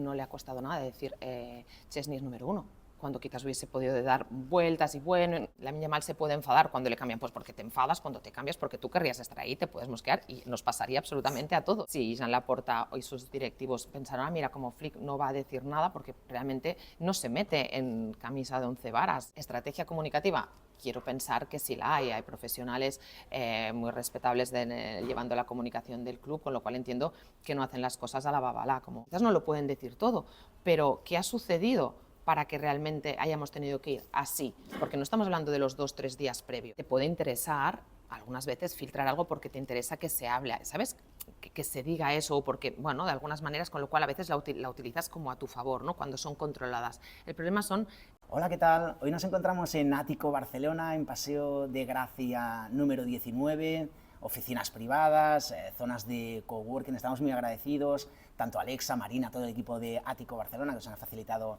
No le ha costado nada decir Chesney es número 1, cuando quizás hubiese podido dar vueltas y bueno, Lamine Yamal se puede enfadar cuando le cambian, pues porque te enfadas, cuando te cambias porque tú querrías estar ahí, te puedes mosquear y nos pasaría absolutamente a todos. Si Jean Laporta y sus directivos pensaron, mira, como Flick no va a decir nada porque realmente no se mete en camisa de 11 varas. Estrategia comunicativa, quiero pensar que sí la hay profesionales muy respetables llevando la comunicación del club, con lo cual entiendo que no hacen las cosas a la babalá, como quizás no lo pueden decir todo, pero ¿qué ha sucedido para que realmente hayamos tenido que ir así? Porque no estamos hablando de los 2-3 días previos. Te puede interesar algunas veces filtrar algo porque te interesa que se hable, ¿sabes? Que se diga eso, porque, bueno, de algunas maneras, con lo cual a veces la utilizas como a tu favor, ¿no? Cuando son controladas. El problema son... Hola, ¿qué tal? Hoy nos encontramos en Ático, Barcelona, en Paseo de Gracia número 19, oficinas privadas, zonas de coworking. Estamos muy agradecidos, tanto a Alexa, Marina, todo el equipo de Ático Barcelona, que nos han facilitado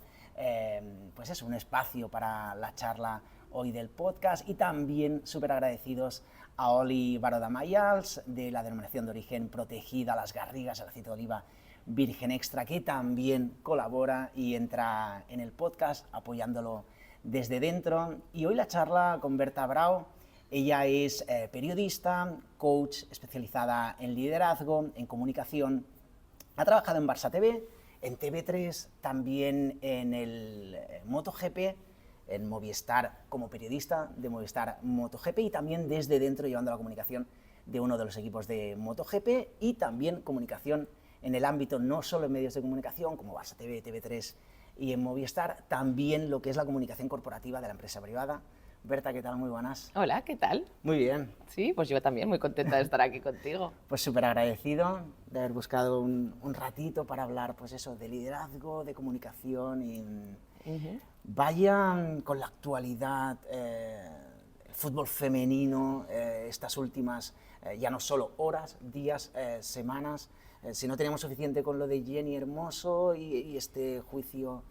pues eso, un espacio para la charla hoy del podcast, y también súper agradecidos a Oli Barodamayals, de la denominación de origen protegida Las Garrigas, el aceite de oliva virgen extra, que también colabora y entra en el podcast apoyándolo desde dentro. Y hoy la charla con Berta Brau. Ella es periodista, coach especializada en liderazgo, en comunicación. Ha trabajado en Barça TV, en TV3, también en el MotoGP, en Movistar como periodista de Movistar MotoGP, y también desde dentro llevando la comunicación de uno de los equipos de MotoGP, y también comunicación en el ámbito no solo en medios de comunicación como Barça TV, TV3 y en Movistar, también lo que es la comunicación corporativa de la empresa privada. Berta, ¿qué tal? Muy buenas. Hola, ¿qué tal? Muy bien. Sí, pues yo también muy contenta de estar aquí contigo. Pues súper agradecido de haber buscado un ratito para hablar, pues eso, de liderazgo, de comunicación y... Vaya con la actualidad, el fútbol femenino, estas últimas, ya no solo horas, días, semanas, si no teníamos suficiente con lo de Jenny Hermoso y este juicio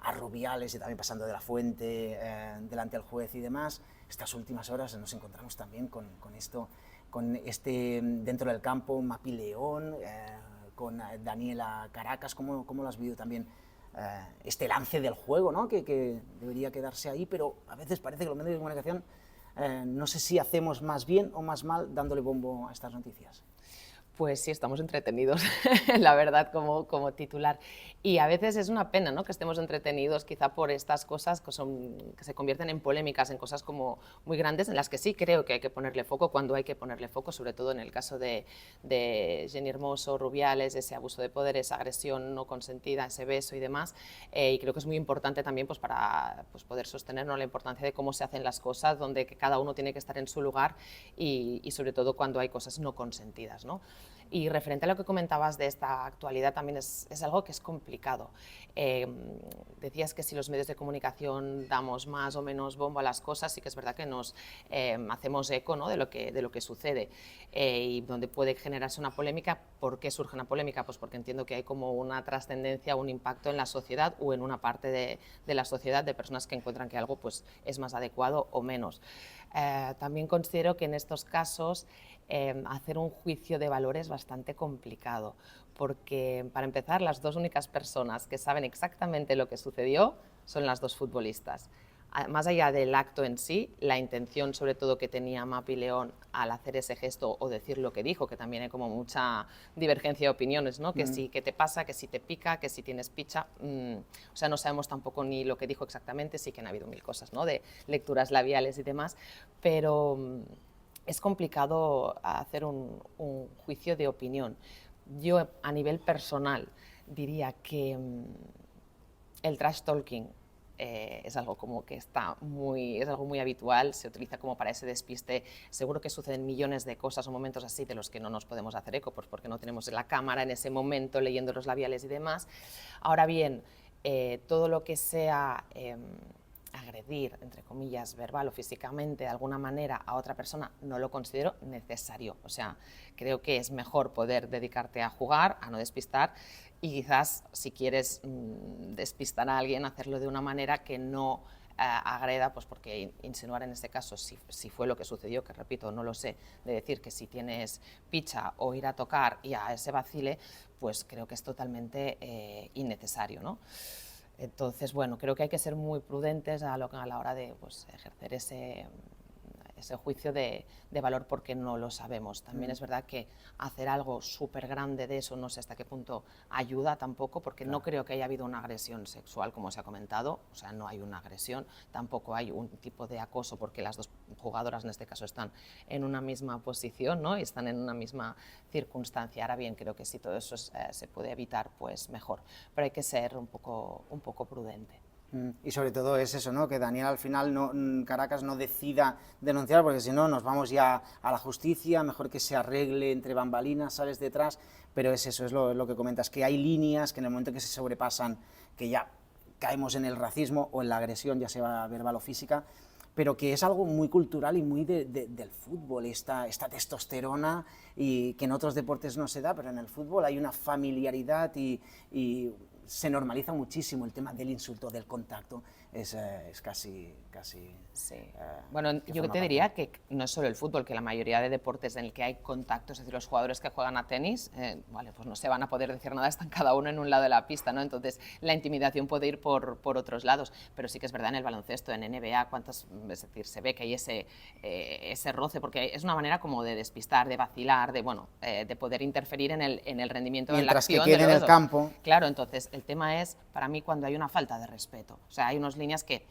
a Rubiales y también pasando de la Fuente delante del juez y demás, estas últimas horas nos encontramos también con esto, con este dentro del campo, Mapi León, con Daniela Caracas. ¿Cómo lo has vivido también? Este lance del juego, ¿no? que debería quedarse ahí, pero a veces parece que los medios de comunicación no sé si hacemos más bien o más mal dándole bombo a estas noticias. Pues sí, estamos entretenidos, la verdad, como titular. Y a veces es una pena, ¿no?, que estemos entretenidos quizá por estas cosas que se convierten en polémicas, en cosas como muy grandes, en las que sí creo que hay que ponerle foco cuando hay que ponerle foco, sobre todo en el caso de Jenny Hermoso, Rubiales, ese abuso de poder, esa agresión no consentida, ese beso y demás. Y creo que es muy importante también pues, para pues, poder sostener, ¿no?, la importancia de cómo se hacen las cosas, donde cada uno tiene que estar en su lugar y sobre todo cuando hay cosas no consentidas, ¿no? Y referente a lo que comentabas de esta actualidad, también es algo que es complicado. Decías que si los medios de comunicación damos más o menos bombo a las cosas, sí que es verdad que nos hacemos eco, ¿no?, de lo que sucede y donde puede generarse una polémica. ¿Por qué surge una polémica? Pues porque entiendo que hay como una trascendencia, un impacto en la sociedad o en una parte de la sociedad de personas que encuentran que algo pues, es más adecuado o menos. También considero que en estos casos hacer un juicio de valor es bastante complicado, porque para empezar las dos únicas personas que saben exactamente lo que sucedió son las dos futbolistas. Más allá del acto en sí, la intención sobre todo que tenía Mapi León al hacer ese gesto o decir lo que dijo, que también hay como mucha divergencia de opiniones, ¿no? Que si ¿qué te pasa?, que si te pica, que si tienes picha, o sea, no sabemos tampoco ni lo que dijo exactamente, sí que han habido mil cosas, ¿no?, de lecturas labiales y demás, pero es complicado hacer un juicio de opinión. Yo a nivel personal diría que el trash talking es algo como que es algo muy habitual, se utiliza como para ese despiste. Seguro que suceden millones de cosas o momentos así de los que no nos podemos hacer eco, pues porque no tenemos la cámara en ese momento leyendo los labiales y demás. Ahora bien, todo lo que sea agredir, entre comillas, verbal o físicamente de alguna manera a otra persona, no lo considero necesario. O sea, creo que es mejor poder dedicarte a jugar, a no despistar, y quizás si quieres despistar a alguien, hacerlo de una manera que no agreda, pues porque insinuar en este caso, si fue lo que sucedió, que repito, no lo sé, de decir que si tienes picha o ir a tocar y a ese vacile, pues creo que es totalmente innecesario, ¿no? Entonces, bueno, creo que hay que ser muy prudentes a la hora de pues, ejercer ese juicio de valor porque no lo sabemos. También es verdad que hacer algo súper grande de eso, no sé hasta qué punto ayuda tampoco, porque no creo que haya habido una agresión sexual, como se ha comentado, o sea, no hay una agresión, tampoco hay un tipo de acoso, porque las dos jugadoras en este caso están en una misma posición, ¿no? Y están en una misma circunstancia. Ahora bien, creo que si todo eso se puede evitar, pues mejor, pero hay que ser un poco prudente. Y sobre todo es eso, ¿no? Que Daniel al final Caracas no decida denunciar, porque si no nos vamos ya a la justicia, mejor que se arregle entre bambalinas, sales detrás, pero es eso, es lo que comentas, que hay líneas que en el momento que se sobrepasan, que ya caemos en el racismo o en la agresión, ya sea verbal o física, pero que es algo muy cultural y muy del fútbol, esta testosterona, y que en otros deportes no se da, pero en el fútbol hay una familiaridad y se normaliza muchísimo el tema del insulto, del contacto, es casi sí. Bueno, yo te diría que no es solo el fútbol, que la mayoría de deportes en el que hay contacto, es decir, los jugadores que juegan a tenis, vale, pues no se van a poder decir nada, están cada uno en un lado de la pista, ¿no? Entonces la intimidación puede ir por otros lados, pero sí que es verdad en el baloncesto, en NBA, es decir, se ve que hay ese roce, porque es una manera como de despistar, de vacilar, de poder interferir en el rendimiento de la acción. Mientras que quede en el campo. Claro, entonces el tema es, para mí, cuando hay una falta de respeto, o sea, hay unas líneas que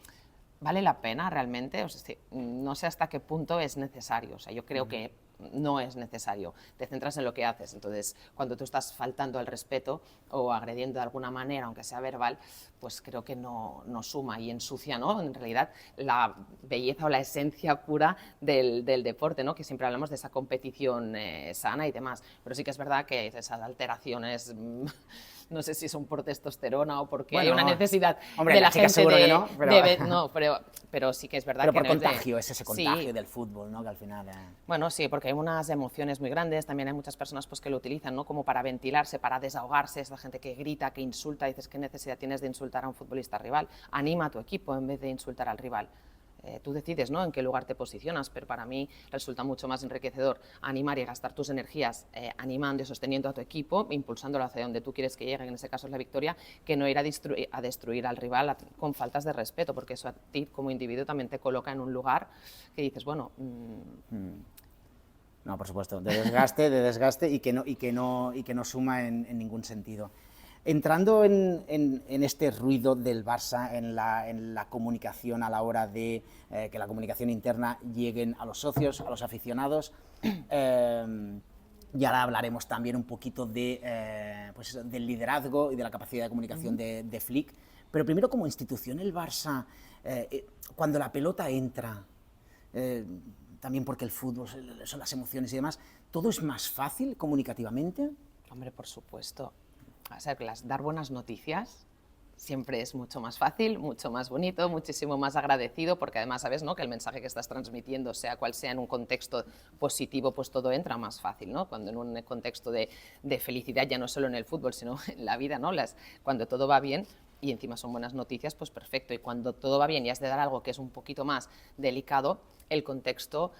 ¿vale la pena realmente? O sea, no sé hasta qué punto es necesario. O sea, yo creo que no es necesario. Te centras en lo que haces. Entonces, cuando tú estás faltando al respeto o agrediendo de alguna manera, aunque sea verbal, pues creo que no suma y ensucia, ¿no? En realidad, la belleza o la esencia pura del deporte, ¿no? Que siempre hablamos de esa competición sana y demás. Pero sí que es verdad que esas alteraciones... no sé si son por testosterona o porque hay una necesidad de la gente pero sí que es verdad pero que por no contagio, es ese contagio del fútbol, ¿no? Que al final... Bueno, sí, porque hay unas emociones muy grandes, también hay muchas personas pues, que lo utilizan, ¿no? Como para ventilarse, para desahogarse, es la gente que grita, que insulta, dices, ¿qué necesidad tienes de insultar a un futbolista rival? Anima a tu equipo en vez de insultar al rival. Tú decides, ¿no?, en qué lugar te posicionas, pero para mí resulta mucho más enriquecedor animar y gastar tus energías animando y sosteniendo a tu equipo, impulsándolo hacia donde tú quieres que llegue, en ese caso es la victoria, que no ir a destruir al rival con faltas de respeto, porque eso a ti como individuo también te coloca en un lugar que dices, bueno... No, por supuesto, de desgaste y que no suma en ningún sentido. Entrando en este ruido del Barça, en la comunicación a la hora de que la comunicación interna lleguen a los socios, a los aficionados, y ahora hablaremos también un poquito del liderazgo y de la capacidad de comunicación de Flick, pero primero como institución el Barça, cuando la pelota entra, también porque el fútbol son las emociones y demás, ¿todo es más fácil comunicativamente? Hombre, por supuesto. O sea, dar buenas noticias siempre es mucho más fácil, mucho más bonito, muchísimo más agradecido, porque además sabes, ¿no?, que el mensaje que estás transmitiendo, sea cual sea, en un contexto positivo, pues todo entra más fácil, ¿no? Cuando en un contexto de felicidad, ya no solo en el fútbol, sino en la vida, ¿no? Cuando todo va bien y encima son buenas noticias, pues perfecto. Y cuando todo va bien y has de dar algo que es un poquito más delicado, el contexto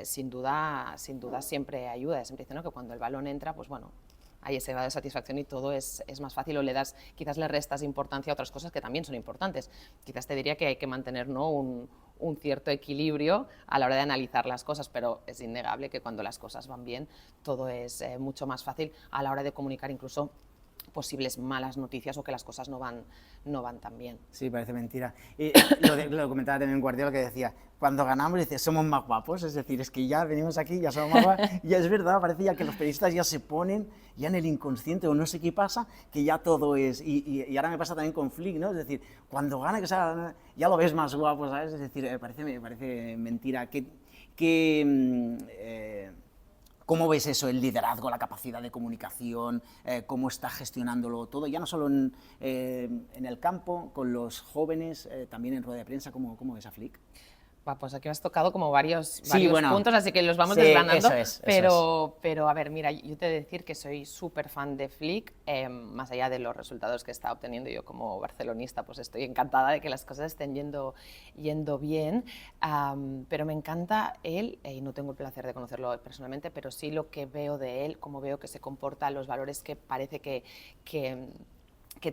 sin duda siempre ayuda. Siempre dice, ¿no?, que cuando el balón entra, pues bueno, hay ese grado de satisfacción y todo es más fácil, o quizás le restas importancia a otras cosas que también son importantes. Quizás te diría que hay que mantener, ¿no?, un cierto equilibrio a la hora de analizar las cosas, pero es innegable que cuando las cosas van bien todo es mucho más fácil a la hora de comunicar incluso posibles malas noticias o que las cosas no van tan bien. Sí, parece mentira. Lo comentaba también Guardiola, que decía, cuando ganamos, dice, somos más guapos, es decir, es que ya venimos aquí, ya somos más guapos, y es verdad, parece ya que los periodistas ya se ponen ya en el inconsciente, o no sé qué pasa, que ya todo es, y ahora me pasa también con Flick, ¿no? Es decir, cuando gana, ya lo ves más guapo, ¿sabes? Es decir, parece mentira. ¿Cómo ves eso, el liderazgo, la capacidad de comunicación, cómo está gestionándolo todo, ya no solo en el campo, con los jóvenes, también en rueda de prensa? ¿Cómo ves a Flick? Pues aquí has tocado como varios bueno, puntos, así que los vamos sí, desgranando. eso Pero a ver, mira, yo te he de decir que soy súper fan de Flick, más allá de los resultados que está obteniendo yo como barcelonista, pues estoy encantada de que las cosas estén yendo bien, pero me encanta él, y no tengo el placer de conocerlo personalmente, pero sí lo que veo de él, cómo veo que se comporta, los valores que parece que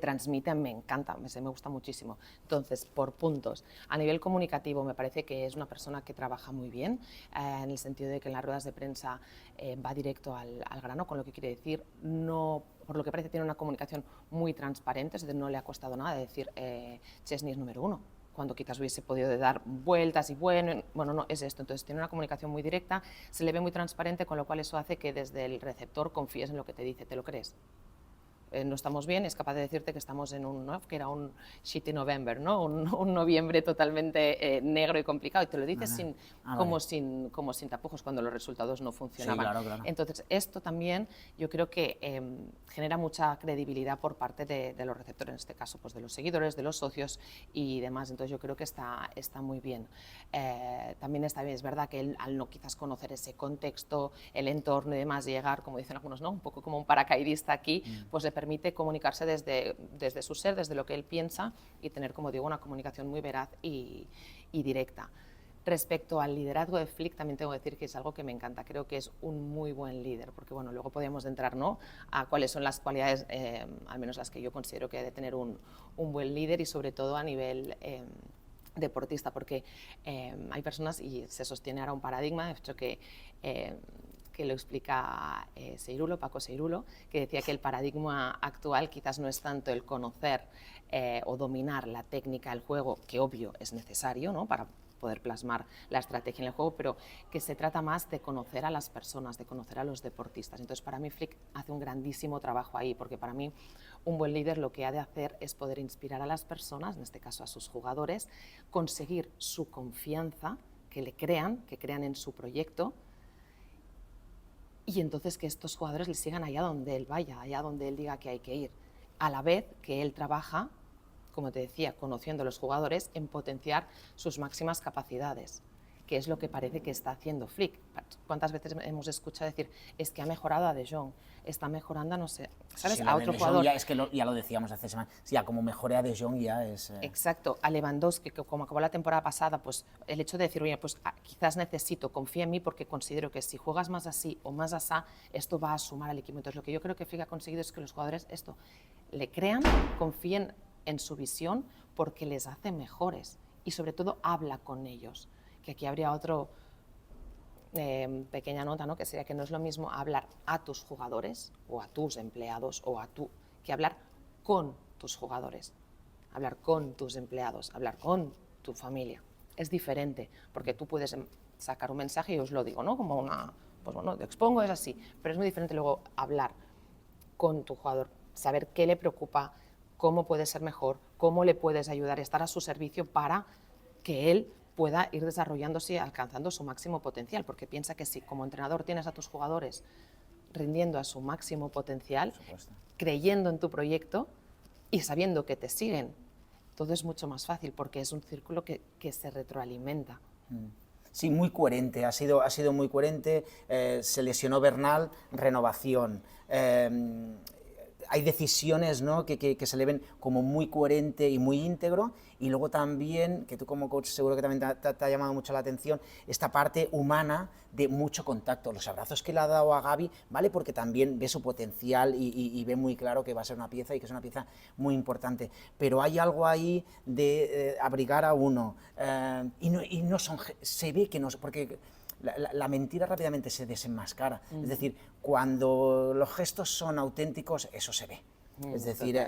transmiten, me encanta, me gusta muchísimo. Entonces, por puntos, a nivel comunicativo me parece que es una persona que trabaja muy bien, en el sentido de que en las ruedas de prensa va directo al grano, con lo que quiere decir, no, por lo que parece tiene una comunicación muy transparente, es decir, no le ha costado nada decir Chesney es número 1, cuando quizás hubiese podido dar vueltas y bueno, no, es esto. Entonces tiene una comunicación muy directa, se le ve muy transparente, con lo cual eso hace que desde el receptor confíes en lo que te dice, ¿te lo crees? No estamos bien, es capaz de decirte que estamos en que era un shitty November, ¿no? un noviembre totalmente negro y complicado, y te lo dices como sin tapujos cuando los resultados no funcionaban. Sí, claro. Entonces, esto también yo creo que genera mucha credibilidad por parte de los receptores, en este caso, pues de los seguidores, de los socios y demás. Entonces, yo creo que está muy bien. También está bien, es verdad que él, al no quizás conocer ese contexto, el entorno y demás, llegar, como dicen algunos, ¿no? Un poco como un paracaidista aquí, pues le permite comunicarse desde su ser, desde lo que él piensa, y tener, como digo, una comunicación muy veraz y directa. Respecto al liderazgo de Flick, también tengo que decir que es algo que me encanta. Creo que es un muy buen líder, porque bueno, luego podemos entrar, ¿no?, a cuáles son las cualidades, al menos las que yo considero que debe tener un buen líder, y sobre todo a nivel deportista, porque hay personas, y se sostiene ahora un paradigma, de hecho que lo explica Paco Seirulo, que decía que el paradigma actual quizás no es tanto el conocer o dominar la técnica del juego, que obvio es necesario, ¿no?, para poder plasmar la estrategia en el juego, pero que se trata más de conocer a las personas, de conocer a los deportistas. Entonces, para mí Flick hace un grandísimo trabajo ahí, porque para mí un buen líder lo que ha de hacer es poder inspirar a las personas, en este caso a sus jugadores, conseguir su confianza, que crean en su proyecto, y entonces que estos jugadores le sigan allá donde él vaya, allá donde él diga que hay que ir, a la vez que él trabaja, como te decía, conociendo a los jugadores, en potenciar sus máximas capacidades, que es lo que parece que está haciendo Flick. ¿Cuántas veces hemos escuchado decir, es que ha mejorado a De Jong, está mejorando, no sé, ¿sabes?, Sí, a otro jugador? Ya, es que ya lo decíamos hace semanas, sí, ya como mejore a De Jong ya es... Exacto, a Lewandowski, que como acabó la temporada pasada, pues el hecho de decir, oye, pues quizás confía en mí porque considero que si juegas más así o más asá, esto va a sumar al equipo. Entonces, lo que yo creo que Flick ha conseguido es que los jugadores le crean, confíen en su visión, porque les hace mejores, y sobre todo habla con ellos, que aquí habría otro pequeña nota, ¿no?, que sería que no es lo mismo hablar a tus jugadores o a tus empleados que hablar con tus jugadores, hablar con tus empleados, hablar con tu familia. Es diferente, porque tú puedes sacar un mensaje y os lo digo, ¿no?, como pues bueno, te expongo, es así, pero es muy diferente luego hablar con tu jugador, saber qué le preocupa, cómo puede ser mejor, cómo le puedes ayudar, estar a su servicio para que él pueda ir desarrollándose y alcanzando su máximo potencial, porque piensa que si como entrenador tienes a tus jugadores rindiendo a su máximo potencial, creyendo en tu proyecto y sabiendo que te siguen, todo es mucho más fácil, porque es un círculo que se retroalimenta. Sí, muy coherente, ha sido muy coherente. Se lesionó Bernal, renovación. Hay decisiones, ¿no?, que se le ven como muy coherente y muy íntegro, y luego también, que tú como coach seguro que también te ha llamado mucho la atención, esta parte humana de mucho contacto, los abrazos que le ha dado a Gavi, ¿vale?, porque también ve su potencial y ve muy claro que va a ser una pieza y que es una pieza muy importante, pero hay algo ahí de abrigar a uno, y no son, se ve que no, porque la mentira rápidamente se desenmascara. Es decir, cuando los gestos son auténticos, eso se ve. Es decir,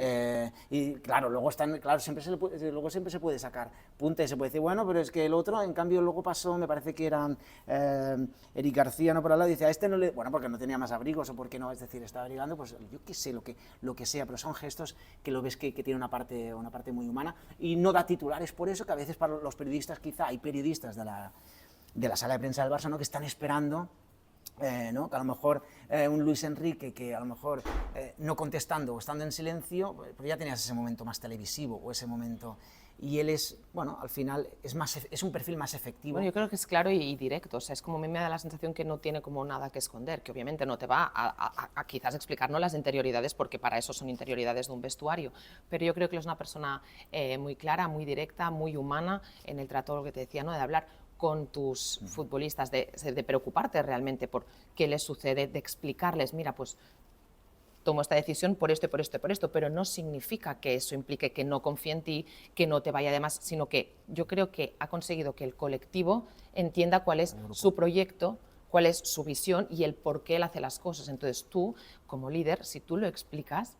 y claro, luego siempre se puede sacar punta y se puede decir, bueno, pero es que el otro, en cambio, luego pasó, me parece que era Eric García, no por al lado, dice, a este no le, bueno, porque no tenía más abrigos o porque no, es decir, estaba abrigando, pues yo qué sé, lo que sea, pero son gestos que lo ves que tiene una parte muy humana, y no da titulares por eso, que a veces para los periodistas, quizá hay periodistas de la sala de prensa del Barça, ¿no?, que están esperando ¿no? Que a lo mejor un Luis Enrique que a lo mejor no contestando o estando en silencio, pues ya tenías ese momento más televisivo o ese momento, y él es, bueno, al final es un perfil más efectivo. Bueno, yo creo que es claro y directo, o sea, es como a mí me da la sensación que no tiene como nada que esconder, que obviamente no te va a quizás explicarnos las interioridades, porque para eso son interioridades de un vestuario, pero yo creo que es una persona muy clara, muy directa, muy humana en el trato, lo que te decía, ¿no? De hablar con tus futbolistas, de preocuparte realmente por qué les sucede, de explicarles, mira, pues tomo esta decisión por esto y por esto y por esto, pero no significa que eso implique que no confíe en ti, que no te vaya de más, sino que yo creo que ha conseguido que el colectivo entienda cuál es su proyecto, cuál es su visión y el por qué él hace las cosas. Entonces tú, como líder, si tú lo explicas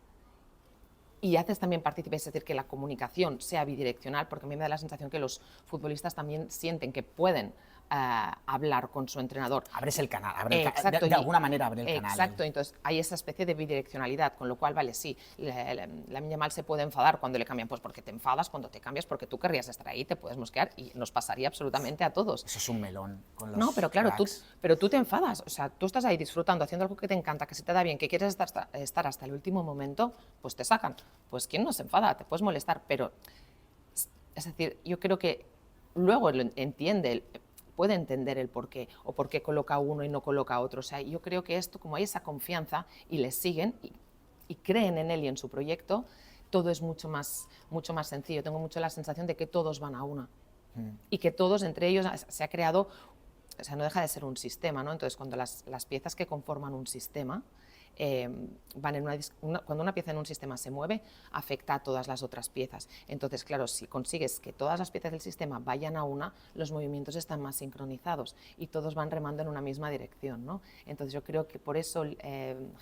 y haces también partícipe, es decir, que la comunicación sea bidireccional, porque a mí me da la sensación que los futbolistas también sienten que pueden hablar con su entrenador. Abres el canal, Exacto, de alguna manera abre el canal. Exacto, entonces hay esa especie de bidireccionalidad, con lo cual, vale, sí, Lamine Yamal se puede enfadar cuando le cambian, pues porque te enfadas, cuando te cambias, porque tú querrías estar ahí, te puedes mosquear y nos pasaría absolutamente a todos. Eso es un melón con los No, pero claro, cracks. pero tú te enfadas, o sea, tú estás ahí disfrutando, haciendo algo que te encanta, que se te da bien, que quieres estar hasta el último momento, pues te sacan. Pues ¿quién no se enfada? Te puedes molestar, pero es decir, yo creo que luego lo entiende, puede entender el por qué, o por qué coloca a uno y no coloca a otro. O sea, yo creo que esto, como hay esa confianza y le siguen y creen en él y en su proyecto, todo es mucho más sencillo. Tengo mucho la sensación de que todos van a una y que todos entre ellos se ha creado, o sea, no deja de ser un sistema, ¿no? Entonces, cuando las piezas que conforman un sistema van en cuando una pieza en un sistema se mueve, afecta a todas las otras piezas. Entonces, claro, si consigues que todas las piezas del sistema vayan a una, los movimientos están más sincronizados y todos van remando en una misma dirección, ¿no? Entonces, yo creo que por eso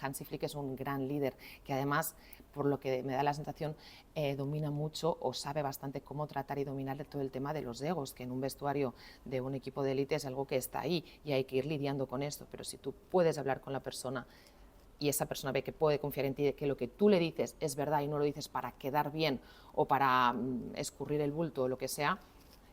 Hansi Flick es un gran líder, que además, por lo que me da la sensación, domina mucho o sabe bastante cómo tratar y dominar todo el tema de los egos, que en un vestuario de un equipo de élite es algo que está ahí y hay que ir lidiando con esto. Pero si tú puedes hablar con la persona y esa persona ve que puede confiar en ti, que lo que tú le dices es verdad y no lo dices para quedar bien o para escurrir el bulto o lo que sea,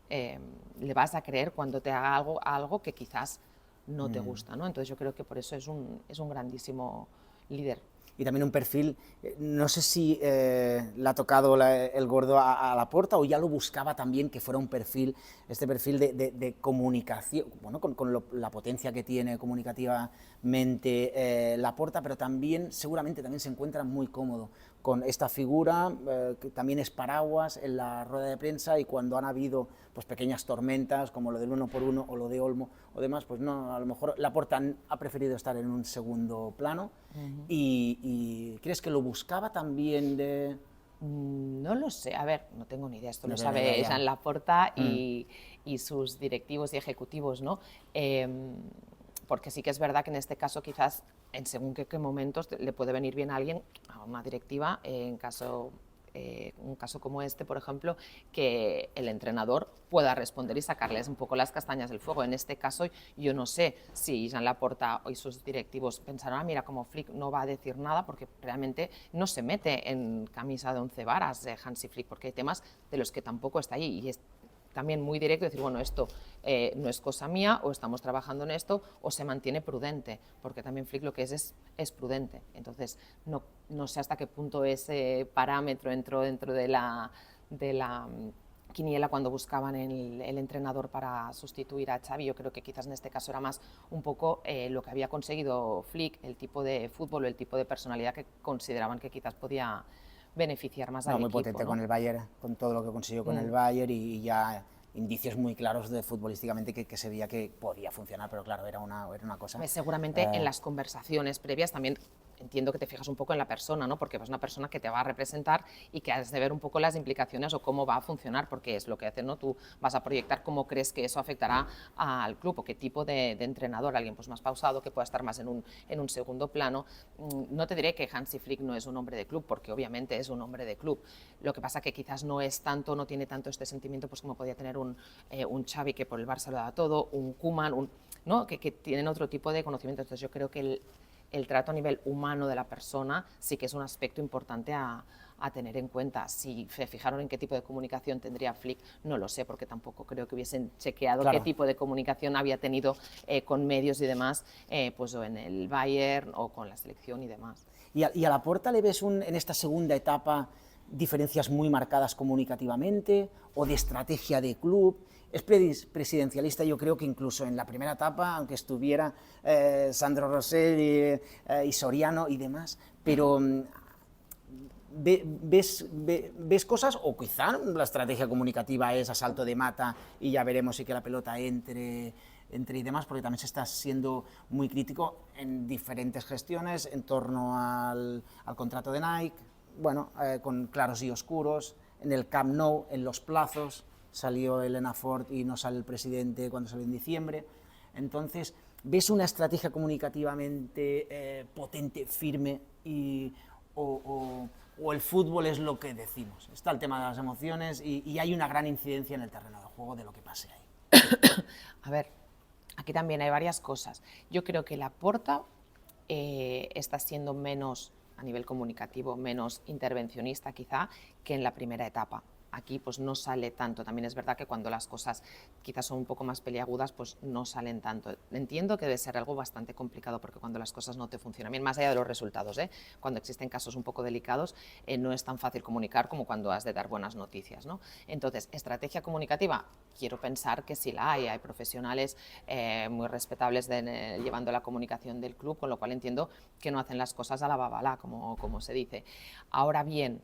le vas a creer cuando te haga algo que quizás no te gusta, ¿no? Entonces yo creo que por eso es un grandísimo líder. Y también un perfil, no sé si le ha tocado el gordo a Laporta o ya lo buscaba también que fuera un perfil, este perfil de comunicación, bueno, con la potencia que tiene comunicativamente Laporta, pero también seguramente también se encuentra muy cómodo con esta figura, que también es paraguas en la rueda de prensa, y cuando han habido pues pequeñas tormentas como lo del 1-1 o lo de Olmo o demás, pues no, a lo mejor Laporta ha preferido estar en un segundo plano. ¿Y crees que lo buscaba también de...? No lo sé, a ver, no tengo ni idea, esto No lo sé, sabe ya. Jean Laporta y sus directivos y ejecutivos, ¿no? Porque sí que es verdad que en este caso quizás en según qué momentos le puede venir bien a alguien, a una directiva, un caso como este, por ejemplo, que el entrenador pueda responder y sacarles un poco las castañas del fuego. En este caso, yo no sé si Jean Laporta y sus directivos pensaron, mira, como Flick no va a decir nada, porque realmente no se mete en camisa de 11 varas de Hansi Flick, porque hay temas de los que tampoco está allí, y es también muy directo decir, bueno, esto no es cosa mía, o estamos trabajando en esto, o se mantiene prudente, porque también Flick lo que es prudente. Entonces, no sé hasta qué punto ese parámetro entró dentro de la quiniela cuando buscaban el entrenador para sustituir a Xavi. Yo creo que quizás en este caso era más un poco lo que había conseguido Flick, el tipo de fútbol o el tipo de personalidad que consideraban que quizás podía beneficiar más al muy equipo, potente, ¿no? con el Bayern, con todo lo que consiguió con el Bayern, y ya indicios muy claros de futbolísticamente que se veía que podía funcionar, pero claro, era una cosa... Seguramente en las conversaciones previas también entiendo que te fijas un poco en la persona, ¿no? Porque es una persona que te va a representar y que has de ver un poco las implicaciones o cómo va a funcionar, porque es lo que haces, ¿no? Tú vas a proyectar cómo crees que eso afectará al club o qué tipo de entrenador, alguien pues más pausado, que pueda estar más en un segundo plano. No te diré que Hansi Flick no es un hombre de club, porque obviamente es un hombre de club. Lo que pasa que quizás no tiene tanto este sentimiento pues como podía tener un Xavi, que por el Barça lo daba todo, un Koeman, ¿no? que tienen otro tipo de conocimiento. Entonces yo creo que el trato a nivel humano de la persona sí que es un aspecto importante a a tener en cuenta. Si se fijaron en qué tipo de comunicación tendría Flick, no lo sé, porque tampoco creo que hubiesen chequeado qué tipo de comunicación había tenido con medios y demás, pues o en el Bayern o con la selección y demás. ¿Y a Laporta le ves en esta segunda etapa diferencias muy marcadas comunicativamente o de estrategia de club? Es presidencialista, yo creo que incluso en la primera etapa, aunque estuviera Sandro Rosell y Soriano y demás, pero ¿ves cosas o quizá la estrategia comunicativa es a salto de mata y ya veremos si que la pelota entre y demás, porque también se está siendo muy crítico en diferentes gestiones en torno al contrato de Nike, bueno, con claros y oscuros, en el Camp Nou, en los plazos, salió Elena Ford y no sale el presidente cuando salió en diciembre. Entonces, ¿ves una estrategia comunicativamente potente, firme, o el fútbol es lo que decimos? Está el tema de las emociones y hay una gran incidencia en el terreno de juego de lo que pase ahí. A ver, aquí también hay varias cosas. Yo creo que Laporta está siendo menos, a nivel comunicativo, menos intervencionista quizá que en la primera etapa. Aquí pues no sale tanto. También es verdad que cuando las cosas quizás son un poco más peliagudas, pues no salen tanto. Entiendo que debe ser algo bastante complicado porque cuando las cosas no te funcionan bien, más allá de los resultados, cuando existen casos un poco delicados, no es tan fácil comunicar como cuando has de dar buenas noticias, ¿no? Entonces, estrategia comunicativa, quiero pensar que sí la hay profesionales muy respetables llevando la comunicación del club, con lo cual entiendo que no hacen las cosas a la babalá, como se dice. Ahora bien,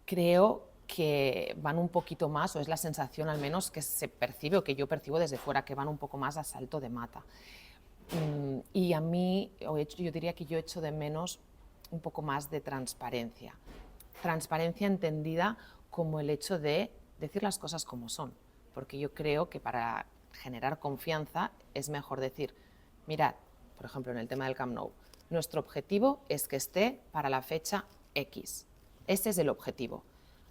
creo que van un poquito más, o es la sensación al menos que se percibe o que yo percibo desde fuera, que van un poco más a salto de mata. Y a mí, yo diría que yo echo de menos un poco más de transparencia. Transparencia entendida como el hecho de decir las cosas como son, porque yo creo que para generar confianza es mejor decir, mirad, por ejemplo en el tema del Camp Nou, nuestro objetivo es que esté para la fecha X. Ese es el objetivo.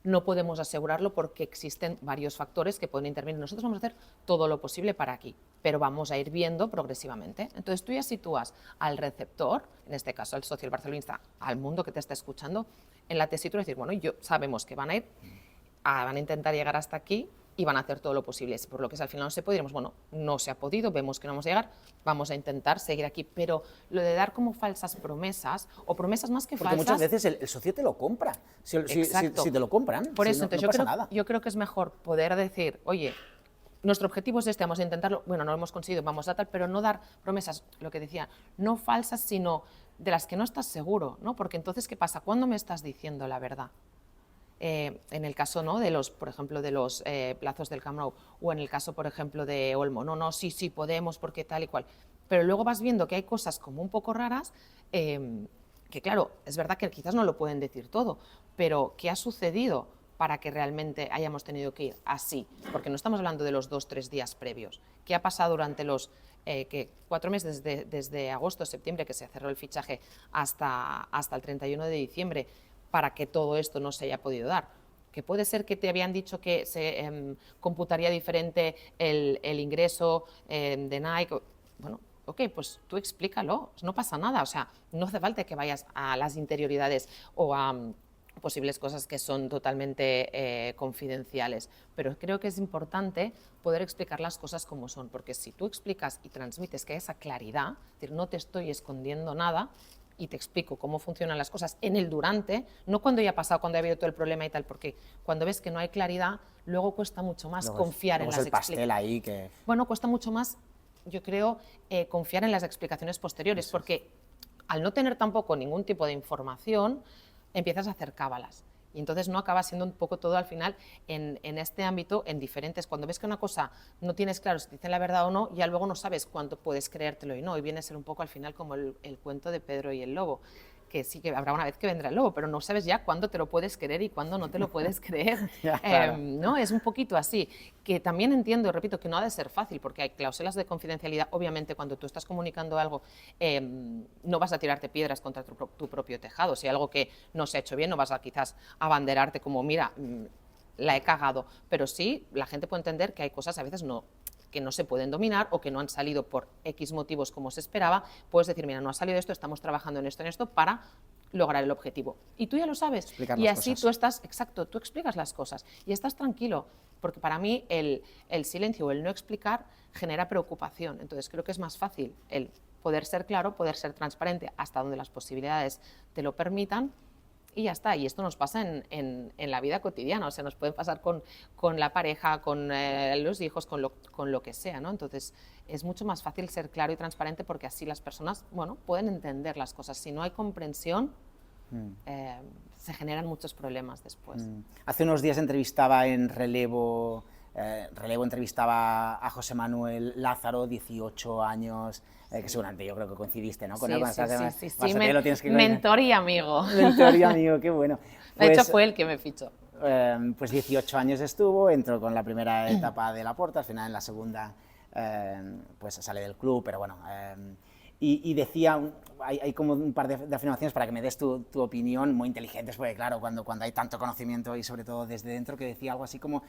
No podemos asegurarlo porque existen varios factores que pueden intervenir. Nosotros vamos a hacer todo lo posible para aquí, pero vamos a ir viendo progresivamente. Entonces tú ya sitúas al receptor, en este caso al socio, al barcelonista, al mundo que te está escuchando, en la tesitura de decir, bueno, sabemos que van a intentar llegar hasta aquí y van a hacer todo lo posible. Por lo que al final no se puede, diremos, bueno, no se ha podido, vemos que no vamos a llegar, vamos a intentar seguir aquí. Pero lo de dar como falsas promesas, o promesas más que porque falsas... Porque muchas veces el socio te lo compra, si te lo compran, por eso, no, entonces no pasa nada. Yo creo que es mejor poder decir, oye, nuestro objetivo es este, vamos a intentarlo, bueno, no lo hemos conseguido, vamos a tal, pero no dar promesas, lo que decía, no falsas, sino de las que no estás seguro, ¿no? Porque entonces, ¿qué pasa? ¿Cuándo me estás diciendo la verdad? En el caso, ¿no?, de los, por ejemplo, de los plazos del Camp Nou, o en el caso, por ejemplo, de Olmo, sí podemos, porque tal y cual, pero luego vas viendo que hay cosas como un poco raras, que claro, es verdad que quizás no lo pueden decir todo, pero ¿qué ha sucedido para que realmente hayamos tenido que ir así? Porque no estamos hablando de los 2-3 días previos. ¿Qué ha pasado durante los 4 meses, desde agosto, septiembre, que se cerró el fichaje, hasta el 31 de diciembre, para que todo esto no se haya podido dar? Que puede ser que te habían dicho que se computaría diferente el ingreso de Nike. Bueno, ok, pues tú explícalo, no pasa nada, o sea, no hace falta que vayas a las interioridades o a posibles cosas que son totalmente confidenciales, pero creo que es importante poder explicar las cosas como son, porque si tú explicas y transmites que hay esa claridad, es decir, no te estoy escondiendo nada, y te explico cómo funcionan las cosas en el durante, no cuando ya ha pasado, cuando ha habido todo el problema y tal, porque cuando ves que no hay claridad, luego cuesta mucho más confiar en las explicaciones. Bueno, cuesta mucho más, yo creo, confiar en las explicaciones posteriores, porque al no tener tampoco ningún tipo de información, empiezas a hacer cábalas. Y entonces no acaba siendo un poco todo al final en este ámbito, en diferentes. Cuando ves que una cosa no tienes claro si te dicen la verdad o no, ya luego no sabes cuánto puedes creértelo y no. Y viene a ser un poco al final como el cuento de Pedro y el lobo, que sí que habrá una vez que vendrá el lobo, pero no sabes ya cuándo te lo puedes creer y cuándo no te lo puedes creer. Claro. ¿No? Es un poquito así, que también entiendo, y repito, que no ha de ser fácil, porque hay cláusulas de confidencialidad. Obviamente, cuando tú estás comunicando algo, no vas a tirarte piedras contra tu propio tejado. Si hay algo que no se ha hecho bien, no vas a quizás abanderarte como, mira, la he cagado, pero sí, la gente puede entender que hay cosas a veces que no se pueden dominar o que no han salido por X motivos como se esperaba. Puedes decir, mira, no ha salido esto, estamos trabajando en esto, para lograr el objetivo. Y tú ya lo sabes. Explicar Y las así cosas. tú estás, exacto, tú explicas las cosas y estás tranquilo. Porque para mí el silencio o el no explicar genera preocupación. Entonces creo que es más fácil el poder ser claro, poder ser transparente hasta donde las posibilidades te lo permitan y ya está. Y esto nos pasa en la vida cotidiana, o sea, nos puede pasar con la pareja, con los hijos, con lo que sea, ¿no? Entonces es mucho más fácil ser claro y transparente porque así las personas, bueno, pueden entender las cosas. Si no hay comprensión, se generan muchos problemas después. Hace unos días entrevistaba en Relevo, entrevistaba a José Manuel Lázaro, 18 años, que seguramente yo creo que coincidiste, ¿no? Con él, cuando estás en Barcelona, lo tienes que mentor y amigo. Mentor y amigo, qué bueno. De hecho, fue el que me fichó. Pues 18 años estuvo, entró con la primera etapa de Laporta, al final en la segunda pues sale del club, pero bueno. Y decía, hay como un par de afirmaciones para que me des tu opinión, muy inteligentes, porque claro, cuando hay tanto conocimiento y sobre todo desde dentro, que decía algo así como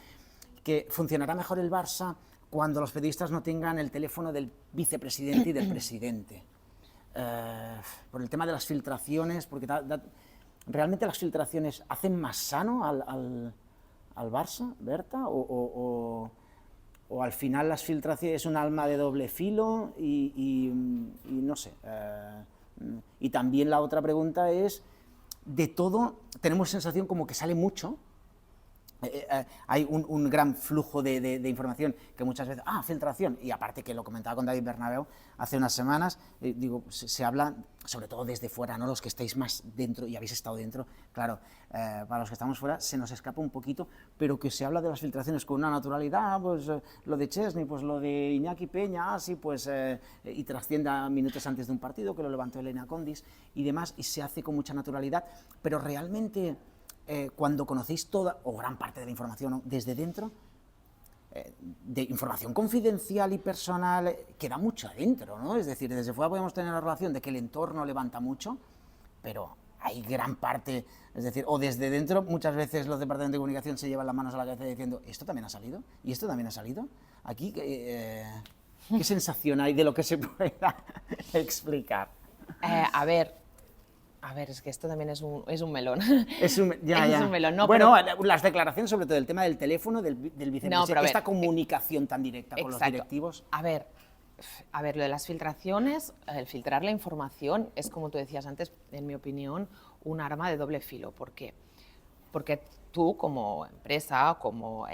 que funcionará mejor el Barça cuando los periodistas no tengan el teléfono del vicepresidente y del presidente. Por el tema de las filtraciones, porque ¿realmente las filtraciones hacen más sano al Barça, Berta? ¿O al final las filtraciones es un arma de doble filo? Y no sé. Y también la otra pregunta es, de todo, tenemos sensación como que sale mucho. Hay un gran flujo de información que muchas veces, filtración, y aparte que lo comentaba con David Bernabéu hace unas semanas, digo, se habla, sobre todo desde fuera, ¿no? Los que estáis más dentro y habéis estado dentro, claro, para los que estamos fuera se nos escapa un poquito, pero que se habla de las filtraciones con una naturalidad, pues lo de Chesney, pues lo de Iñaki Peña, así pues, y trasciende a minutos antes de un partido, que lo levantó Elena Condis y demás, y se hace con mucha naturalidad, pero realmente... cuando conocéis toda o gran parte de la información desde dentro, de información confidencial y personal, queda mucho adentro, ¿no? Es decir, desde fuera podemos tener la relación de que el entorno levanta mucho, pero hay gran parte, es decir, o desde dentro muchas veces los departamentos de comunicación se llevan las manos a la cabeza diciendo, ¿esto también ha salido? ¿Y esto también ha salido? Aquí, ¿qué sensación hay de lo que se pueda explicar? A ver, es que esto también es un melón. Es un melón. No, bueno, pero... las declaraciones sobre todo el tema del teléfono del vicepresidente, esta comunicación tan directa con los directivos. A ver, lo de las filtraciones, el filtrar la información es, como tú decías antes, en mi opinión, un arma de doble filo. ¿Por qué? Porque tú, como empresa, como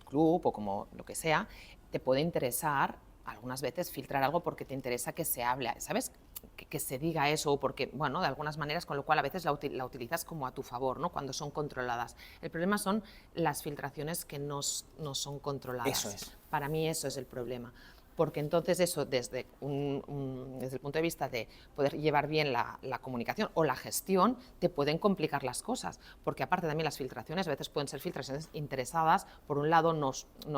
club o como lo que sea, te puede interesar algunas veces filtrar algo porque te interesa que se hable, ¿sabes? Que se diga eso, porque, bueno, de algunas maneras, con lo cual a veces la utilizas como a tu favor, ¿no? Cuando son controladas. El problema son las filtraciones que no son controladas. Eso es. Para mí eso es el problema. Porque entonces eso, desde el punto de vista de poder llevar bien la comunicación o la gestión, te pueden complicar las cosas. Porque aparte también las filtraciones, a veces pueden ser filtraciones interesadas, por un lado no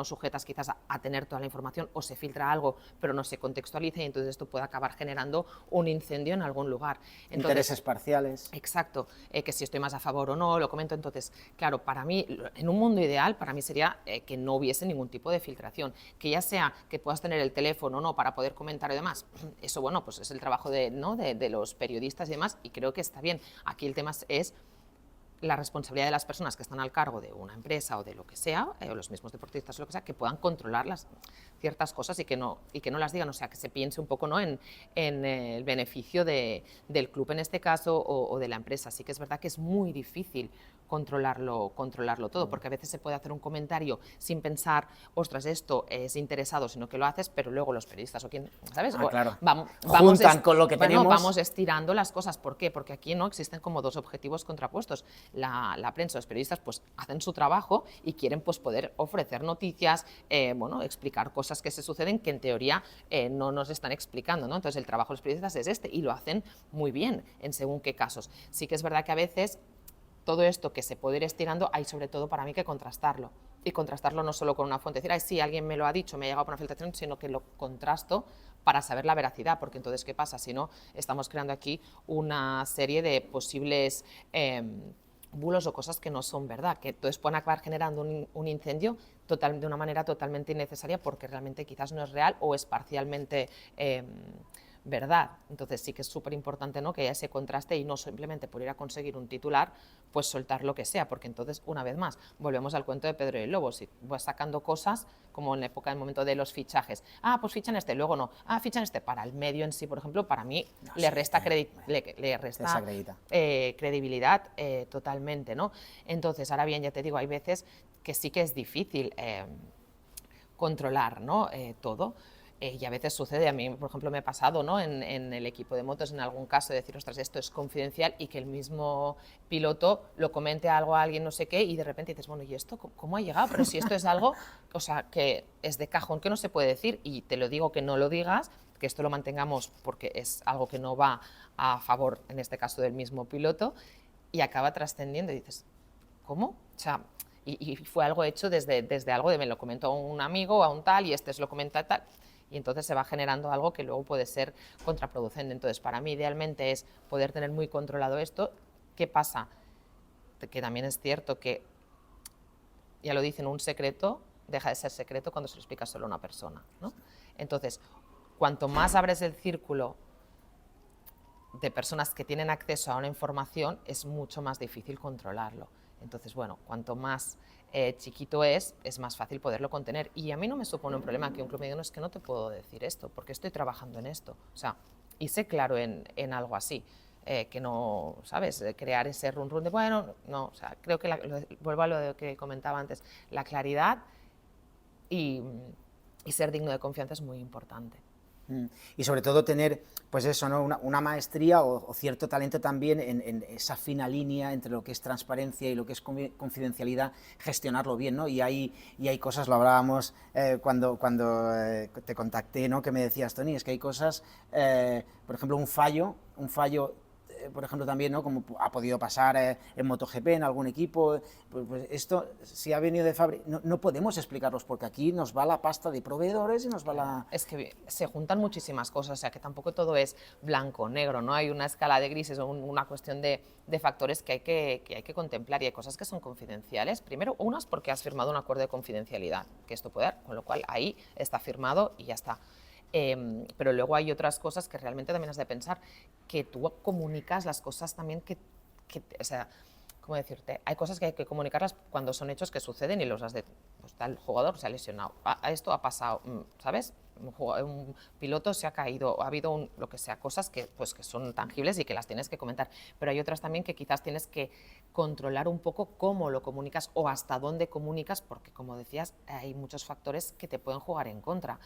sujetas quizás a tener toda la información, o se filtra algo pero no se contextualiza y entonces esto puede acabar generando un incendio en algún lugar. Entonces, intereses parciales. Exacto, que si estoy más a favor o no, lo comento. Entonces, claro, para mí, en un mundo ideal, para mí sería que no hubiese ningún tipo de filtración, que ya sea que puedas tener el teléfono o no para poder comentar y demás, eso, bueno, pues es el trabajo de los periodistas y demás, y creo que está bien. Aquí el tema es la responsabilidad de las personas que están al cargo de una empresa o de lo que sea, o los mismos deportistas o lo que sea, que puedan controlar ciertas cosas y que no las digan, o sea, que se piense un poco, ¿no?, en el beneficio del club en este caso o de la empresa. Sí que es verdad que es muy difícil controlarlo todo, porque a veces se puede hacer un comentario sin pensar, ostras, esto es interesado, sino que lo haces, pero luego los periodistas o quien, ¿sabes? Claro. Juntan con lo que tenemos. Vamos estirando las cosas. ¿Por qué? Porque aquí no existen como dos objetivos contrapuestos. La prensa, los periodistas, pues hacen su trabajo y quieren pues poder ofrecer noticias, explicar cosas que se suceden que en teoría no nos están explicando, ¿no? Entonces el trabajo de los periodistas es este y lo hacen muy bien en según qué casos. Sí que es verdad que a veces todo esto que se puede ir estirando, hay sobre todo para mí que contrastarlo. Y contrastarlo no solo con una fuente, decir, sí, alguien me lo ha dicho, me ha llegado por una filtración, sino que lo contrasto para saber la veracidad, porque entonces, ¿qué pasa? Si no, estamos creando aquí una serie de posibles bulos o cosas que no son verdad, que entonces pueden acabar generando un incendio de una manera totalmente innecesaria porque realmente quizás no es real o es parcialmente verdad. Entonces sí que es súper importante, ¿no?, que haya ese contraste y no simplemente por ir a conseguir un titular, pues soltar lo que sea, porque entonces, una vez más, volvemos al cuento de Pedro y el Lobo. Si vas sacando cosas, como en la época, en el momento de los fichajes, pues fichan este, luego no, fichan este, para el medio en sí, por ejemplo, para mí No, le sí, resta, le resta desacredita. credibilidad totalmente, ¿no? Entonces, ahora bien, ya te digo, hay veces que sí que es difícil controlar, ¿no?, todo. Y a veces sucede, a mí, por ejemplo, me ha pasado, ¿no?, en el equipo de motos, en algún caso, de decir, ostras, esto es confidencial, y que el mismo piloto lo comente algo a alguien, no sé qué, y de repente dices, bueno, ¿y esto cómo ha llegado? Pero si esto es algo, o sea, que es de cajón, que no se puede decir, y te lo digo que no lo digas, que esto lo mantengamos porque es algo que no va a favor, en este caso, del mismo piloto, y acaba trascendiendo y dices, ¿cómo? O sea, y fue algo hecho desde algo de me lo comentó a un amigo, a un tal, y este se lo comenta tal, y entonces se va generando algo que luego puede ser contraproducente. Entonces, para mí, idealmente es poder tener muy controlado esto. ¿Qué pasa? Que también es cierto que, ya lo dicen, un secreto deja de ser secreto cuando se lo explica solo a una persona, ¿no? Entonces, cuanto más abres el círculo de personas que tienen acceso a una información, es mucho más difícil controlarlo. Entonces, bueno, cuanto más chiquito es más fácil poderlo contener. Y a mí no me supone un problema que un club me diga, no, es que no te puedo decir esto, porque estoy trabajando en esto. O sea, y sé claro en algo así. Que no, ¿sabes?, crear ese run run de, bueno, no, o sea, creo que, vuelvo a lo que comentaba antes, la claridad y ser digno de confianza es muy importante. Y sobre todo tener, pues eso, ¿no?, una maestría o cierto talento también en esa fina línea entre lo que es transparencia y lo que es confidencialidad, gestionarlo bien, ¿no? Y hay cosas, lo hablábamos cuando te contacté, ¿no?, que me decías, Tony, es que hay cosas, por ejemplo, un fallo, por ejemplo, también, ¿no?, como ha podido pasar en MotoGP, en algún equipo, pues esto, si ha venido de fábrica, no podemos explicarlos, porque aquí nos va la pasta de proveedores y nos va la... Es que se juntan muchísimas cosas, o sea, que tampoco todo es blanco, negro, ¿no? Hay una escala de grises o una cuestión de factores que hay que contemplar, y hay cosas que son confidenciales. Primero, unas porque has firmado un acuerdo de confidencialidad, que esto puede dar, con lo cual ahí está firmado y ya está. Pero luego hay otras cosas que realmente también has de pensar, que tú comunicas las cosas también o sea, ¿cómo decirte? Hay cosas que hay que comunicarlas cuando son hechos que suceden y los has de, pues tal jugador se ha lesionado, esto ha pasado, ¿sabes? Un piloto se ha caído, ha habido lo que sea, cosas que, pues, que son tangibles y que las tienes que comentar, pero hay otras también que quizás tienes que controlar un poco cómo lo comunicas o hasta dónde comunicas, porque, como decías, hay muchos factores que te pueden jugar en contra.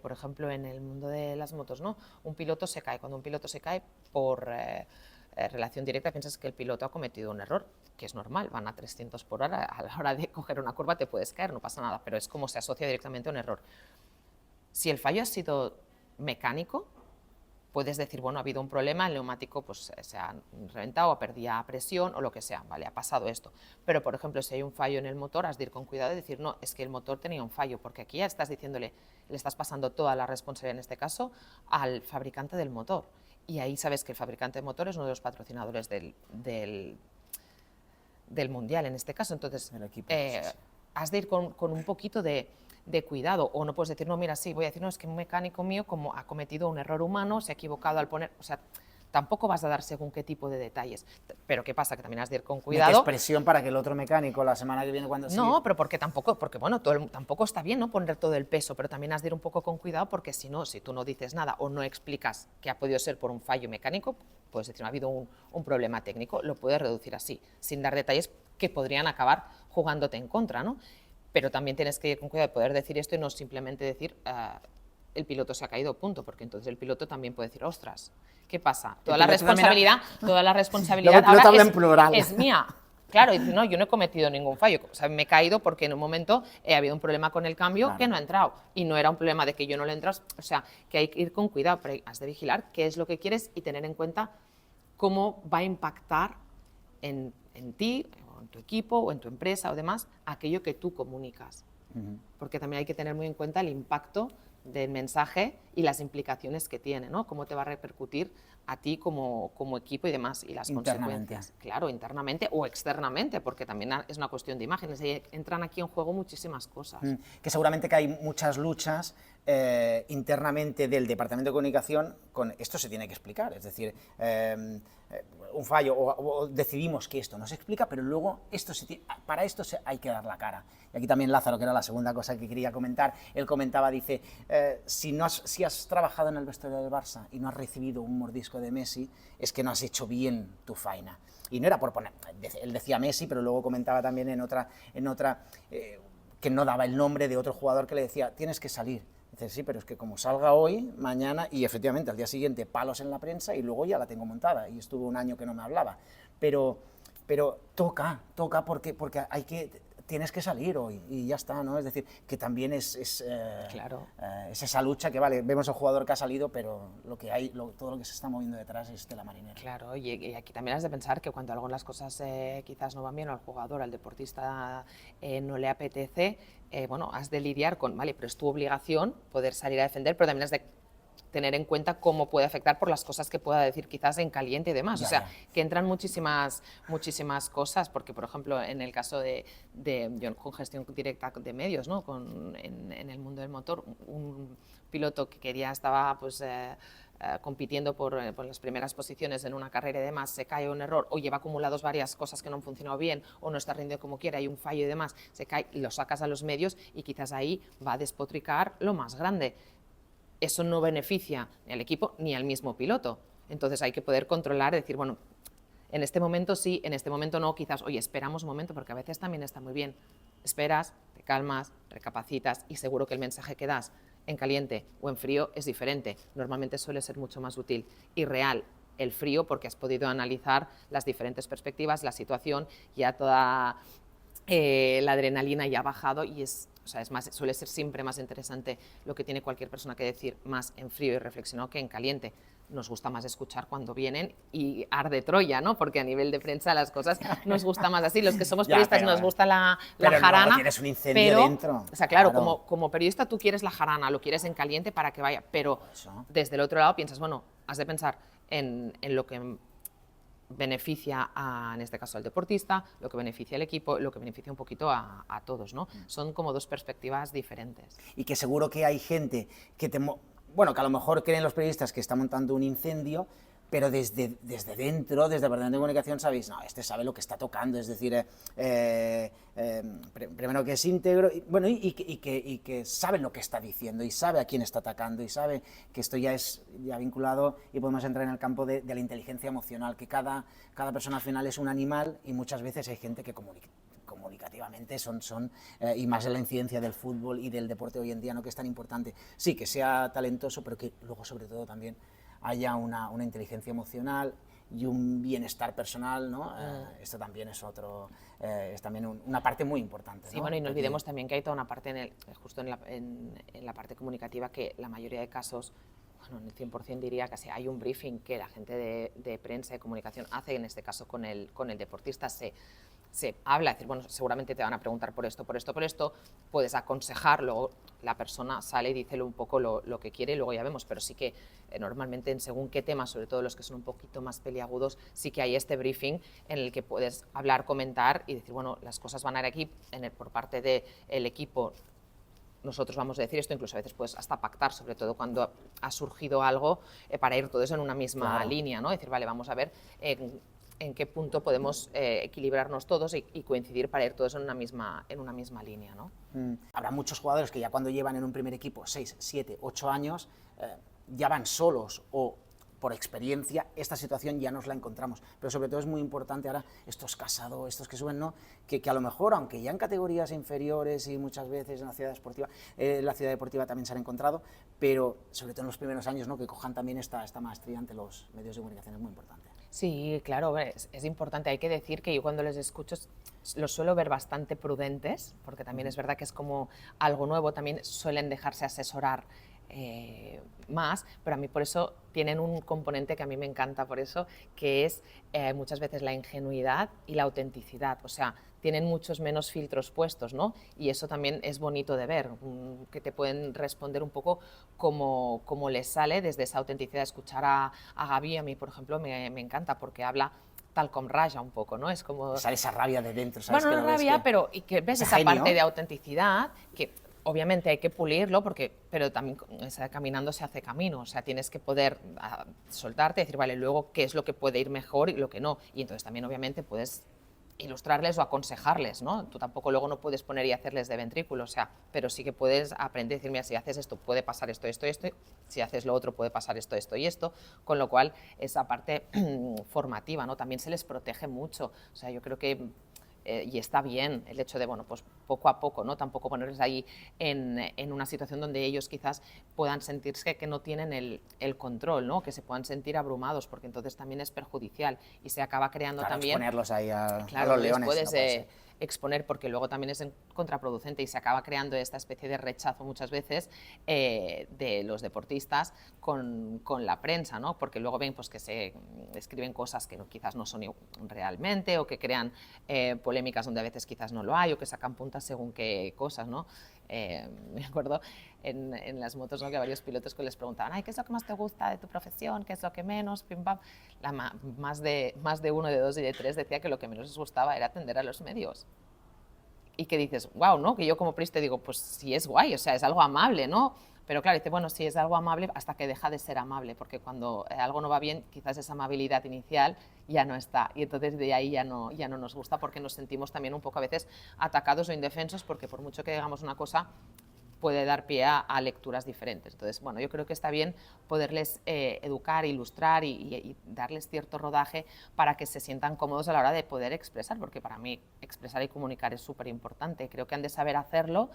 Por ejemplo, en el mundo de las motos, ¿no? Un piloto se cae. Cuando un piloto se cae por relación directa, piensas que el piloto ha cometido un error, que es normal, van a 300 por hora, a la hora de coger una curva te puedes caer, no pasa nada, pero es como se asocia directamente a un error. Si el fallo ha sido mecánico, puedes decir, bueno, ha habido un problema, el neumático pues se ha reventado, perdía presión o lo que sea, vale, ha pasado esto. Pero, por ejemplo, si hay un fallo en el motor, has de ir con cuidado y decir, no, es que el motor tenía un fallo, porque aquí ya estás diciéndole, le estás pasando toda la responsabilidad, en este caso, al fabricante del motor. Y ahí sabes que el fabricante de motor es uno de los patrocinadores del mundial, en este caso. Entonces, has de ir con un poquito de cuidado, o no puedes decir, no, mira, sí, voy a decir, no, es que un mecánico mío como ha cometido un error humano, se ha equivocado al poner, o sea, tampoco vas a dar según qué tipo de detalles. Pero ¿qué pasa? Que también has de ir con cuidado. Metes presión para que el otro mecánico la semana que viene cuando no, pero porque bueno, tampoco está bien, ¿no?, poner todo el peso, pero también has de ir un poco con cuidado, porque si no, si tú no dices nada o no explicas que ha podido ser por un fallo mecánico, puedes decir, no ha habido un problema técnico, lo puedes reducir así, sin dar detalles que podrían acabar jugándote en contra, ¿no? Pero también tienes que ir con cuidado de poder decir esto y no simplemente decir el piloto se ha caído, punto, porque entonces el piloto también puede decir, ostras, ¿qué pasa? Toda la responsabilidad ahora es mía. Claro, y dice, no, yo no he cometido ningún fallo, o sea, me he caído porque en un momento ha habido un problema con el cambio, claro, que no ha entrado, y no era un problema de que yo no le he entrado, o sea, que hay que ir con cuidado, pero has de vigilar qué es lo que quieres y tener en cuenta cómo va a impactar en ti, o en tu equipo, o en tu empresa o demás, aquello que tú comunicas. Porque también hay que tener muy en cuenta el impacto del mensaje y las implicaciones que tiene, ¿no? Cómo te va a repercutir a ti como equipo y demás, y las consecuencias, claro, internamente o externamente, porque también es una cuestión de imágenes, y entran aquí en juego muchísimas cosas. Que seguramente que hay muchas luchas internamente del Departamento de Comunicación con esto se tiene que explicar, es decir, un fallo o decidimos que esto no se explica, pero luego para esto hay que dar la cara. Y aquí también Lázaro, que era la segunda cosa que quería comentar, él comentaba, dice, si has trabajado en el vestuario del Barça y no has recibido un mordisco de Messi, es que no has hecho bien tu faena. Y no era por poner, él decía Messi, pero luego comentaba también en otra que no daba el nombre de otro jugador que le decía, tienes que salir. Dice, sí, pero es que como salga hoy, mañana, y efectivamente al día siguiente palos en la prensa y luego ya la tengo montada, y estuvo un año que no me hablaba. Pero toca porque tienes que salir hoy y ya está, ¿no? Es decir, que también es esa lucha que, vale, vemos al jugador que ha salido, pero todo lo que se está moviendo detrás es de la marinera. Claro, y aquí también has de pensar que cuando algo las cosas quizás no van bien, o al jugador, al deportista no le apetece, bueno, has de lidiar con, vale, pero es tu obligación poder salir a defender, pero también has de tener en cuenta cómo puede afectar por las cosas que pueda decir quizás en caliente y demás. O sea, que entran muchísimas cosas, porque, por ejemplo, en el caso de yo con gestión directa de medios, ¿no? En el mundo del motor, un piloto que estaba pues, compitiendo por las primeras posiciones en una carrera y demás, se cae un error o lleva acumulados varias cosas que no han funcionado bien o no está rindiendo como quiere, hay un fallo y demás, se cae y lo sacas a los medios y quizás ahí va a despotricar lo más grande. Eso no beneficia ni al equipo ni al mismo piloto. Entonces hay que poder controlar, decir, bueno, en este momento sí, en este momento no, quizás, oye, esperamos un momento, porque a veces también está muy bien. Esperas, te calmas, recapacitas y seguro que el mensaje que das en caliente o en frío es diferente. Normalmente suele ser mucho más útil y real el frío porque has podido analizar las diferentes perspectivas, la situación, ya toda la adrenalina ya ha bajado y suele ser siempre más interesante lo que tiene cualquier persona que decir más en frío y reflexionado que en caliente. Nos gusta más escuchar cuando vienen y arde Troya, ¿no? Porque a nivel de prensa las cosas nos gusta más así. Los que somos periodistas nos gusta la jarana. Tienes un incendio dentro. O sea, claro. Como periodista tú quieres la jarana, lo quieres en caliente para que vaya, pero desde el otro lado piensas, bueno, has de pensar en lo que beneficia en este caso al deportista, lo que beneficia al equipo, lo que beneficia un poquito a todos, ¿no? Son como dos perspectivas diferentes. Y que seguro que hay gente que que a lo mejor creen los periodistas que está montando un incendio, pero desde dentro, desde el Departamento de Comunicación, sabéis, no, este sabe lo que está tocando, es decir, primero que es íntegro, y que sabe lo que está diciendo, y sabe a quién está atacando, y sabe que esto ya es vinculado, y podemos entrar en el campo de la inteligencia emocional, que cada persona al final es un animal, y muchas veces hay gente que comunicativamente y más en la incidencia del fútbol y del deporte hoy en día, ¿no? Que es tan importante, sí, que sea talentoso, pero que luego sobre todo también haya una inteligencia emocional y un bienestar personal, ¿no? Esto también es es también una parte muy importante, ¿no? Sí, bueno, y no olvidemos también que hay toda una parte justo en la parte comunicativa que la mayoría de casos, bueno, en el 100% diría que hay un briefing que la gente de prensa y comunicación hace, en este caso con el deportista, se habla, es decir, bueno, seguramente te van a preguntar por esto, puedes aconsejar, luego la persona sale y dice un poco lo que quiere y luego ya vemos, pero sí que normalmente en según qué temas, sobre todo los que son un poquito más peliagudos, sí que hay este briefing en el que puedes hablar, comentar y decir, bueno, las cosas van a ir aquí, por parte del equipo, nosotros vamos a decir esto, incluso a veces puedes hasta pactar, sobre todo cuando ha surgido algo, para ir todos en una misma línea, ¿no? Decir, vale, vamos a ver en qué punto podemos equilibrarnos todos y coincidir para ir todos en una misma línea, ¿no? Habrá muchos jugadores que ya cuando llevan en un primer equipo 6, 7, 8 años, ya van solos o por experiencia, esta situación ya nos la encontramos. Pero sobre todo es muy importante ahora estos casados, estos que suben, ¿no? Que a lo mejor, aunque ya en categorías inferiores y muchas veces en la ciudad deportiva también se han encontrado, pero sobre todo en los primeros años, ¿no? Que cojan también esta maestría ante los medios de comunicación es muy importante. Sí, claro, es importante. Hay que decir que yo cuando les escucho los suelo ver bastante prudentes, porque también es verdad que es como algo nuevo, también suelen dejarse asesorar más, pero a mí por eso tienen un componente que a mí me encanta por eso, que es muchas veces la ingenuidad y la autenticidad, o sea, tienen muchos menos filtros puestos, ¿no? Y eso también es bonito de ver, que te pueden responder un poco como les sale desde esa autenticidad. Escuchar a Gaby, a mí, por ejemplo, me encanta porque habla tal como raya un poco, ¿no? Es como... Sale esa rabia de dentro, ¿sabes? Bueno, Que no lo ves rabia, que... pero y que ves ese esa genio. parte de autenticidad que obviamente hay que pulirlo, pero también caminando se hace camino, o sea, tienes que poder soltarte y decir, vale, luego qué es lo que puede ir mejor y lo que no. Y entonces también obviamente puedes ilustrarles o aconsejarles, ¿no? Tú tampoco luego no puedes poner y hacerles de ventrículo, o sea, pero sí que puedes aprender a decir, mira, si haces esto puede pasar esto, esto y esto, si haces lo otro puede pasar esto, esto y esto, con lo cual esa parte formativa, ¿no? También se les protege mucho, o sea, yo creo que y está bien el hecho de, bueno, pues poco a poco, ¿no? Tampoco ponerles ahí en una situación donde ellos quizás puedan sentirse que no tienen el control, ¿no? Que se puedan sentir abrumados, porque entonces también es perjudicial y se acaba creando claro, también... exponerlos ahí a Claro, los no les leones, puedes no puede ser. exponer porque luego también es contraproducente y se acaba creando esta especie de rechazo muchas veces de los deportistas con la prensa, ¿no? Porque luego ven pues, que se escriben cosas que quizás no son realmente o que crean polémicas donde a veces quizás no lo hay o que sacan puntas según qué cosas, ¿no? Me acuerdo en las motos, ¿no? Que varios pilotos que les preguntaban, ay, ¿qué es lo que más te gusta de tu profesión? ¿Qué es lo que menos? Pim, pam. Más de uno, de dos y de tres decía que lo que menos les gustaba era atender a los medios. Y que dices, wow, ¿no? Que yo como periodista digo, pues sí es guay, o sea, es algo amable, ¿no? Pero claro, dice, bueno, sí es algo amable hasta que deja de ser amable, porque cuando algo no va bien, quizás esa amabilidad inicial ya no está. Y entonces de ahí ya no nos gusta porque nos sentimos también un poco a veces atacados o indefensos, porque por mucho que digamos una cosa, puede dar pie a lecturas diferentes. Entonces, bueno, yo creo que está bien poderles educar, ilustrar y darles cierto rodaje para que se sientan cómodos a la hora de poder expresar, porque para mí expresar y comunicar es súper importante. Creo que han de saber hacerlo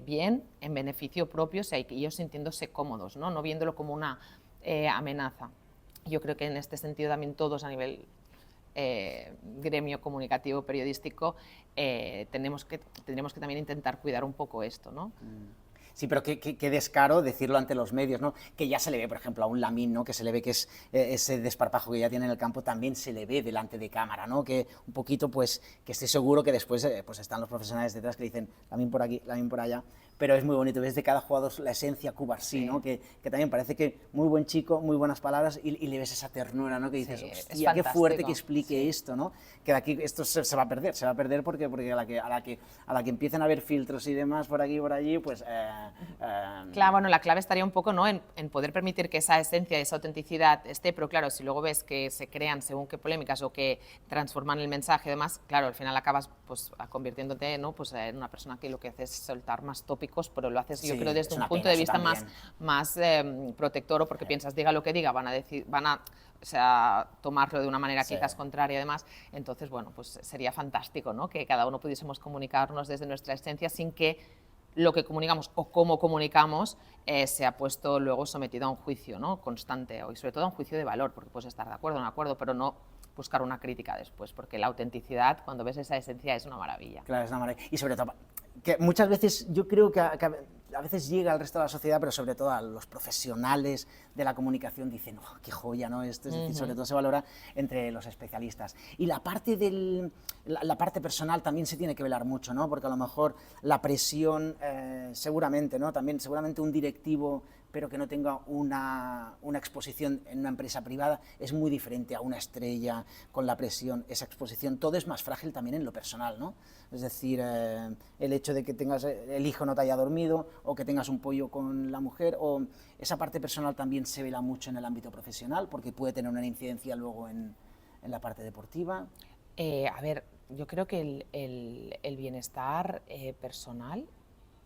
bien, en beneficio propio, o sea, y ellos sintiéndose cómodos, no viéndolo como una amenaza. Yo creo que en este sentido también todos a nivel gremio comunicativo periodístico tendremos que también intentar cuidar un poco esto, ¿no? Sí, pero qué descaro decirlo ante los medios, ¿no? Que ya se le ve, por ejemplo, a un Lamine, ¿no? Que se le ve que es ese desparpajo que ya tiene en el campo, también se le ve delante de cámara, ¿no? Que un poquito, pues, que estoy seguro que después pues están los profesionales detrás que dicen Lamine por aquí, Lamine por allá, pero es muy bonito, ves de cada jugador la esencia Cubarsí, Sí. ¿no? Que también parece que muy buen chico, muy buenas palabras y le ves esa ternura, ¿no? Que dices, Sí, hostia, qué fuerte que explique sí. esto, ¿no? Que de aquí esto se va a perder porque a la que empiecen a haber filtros y demás por aquí y por allí, pues... Claro, bueno, la clave estaría un poco, ¿no? en poder permitir que esa esencia, esa autenticidad esté, pero claro, si luego ves que se crean según qué polémicas o que transforman el mensaje y demás, claro, al final acabas pues convirtiéndote, ¿no? Pues en una persona que lo que hace es soltar más tópicos, pero lo haces, yo creo, desde un punto de vista más protector, porque piensas, diga lo que diga, van a o sea, tomarlo de una manera quizás contraria además, entonces, bueno, pues sería fantástico, ¿no? Que cada uno pudiésemos comunicarnos desde nuestra esencia sin que lo que comunicamos o cómo comunicamos se ha puesto luego sometido a un juicio, ¿no? Constante y sobre todo a un juicio de valor, porque puedes estar de acuerdo o no de acuerdo, pero no buscar una crítica después, porque la autenticidad, cuando ves esa esencia, es una maravilla. Claro, es una maravilla. Y sobre todo, que muchas veces yo creo que a veces llega al resto de la sociedad, pero sobre todo a los profesionales de la comunicación dicen, oh, qué joya, ¿no? Esto es decir, sobre todo se valora entre los especialistas. Y la parte la parte personal también se tiene que velar mucho, ¿no? Porque a lo mejor la presión, seguramente, ¿no? También seguramente un directivo pero que no tenga una exposición en una empresa privada, es muy diferente a una estrella con la presión, esa exposición. Todo es más frágil también en lo personal, ¿no? Es decir, el hecho de que tengas el hijo no te haya dormido o que tengas un pollo con la mujer, o esa parte personal también se vela mucho en el ámbito profesional porque puede tener una incidencia luego en la parte deportiva. A ver, yo creo que el bienestar personal,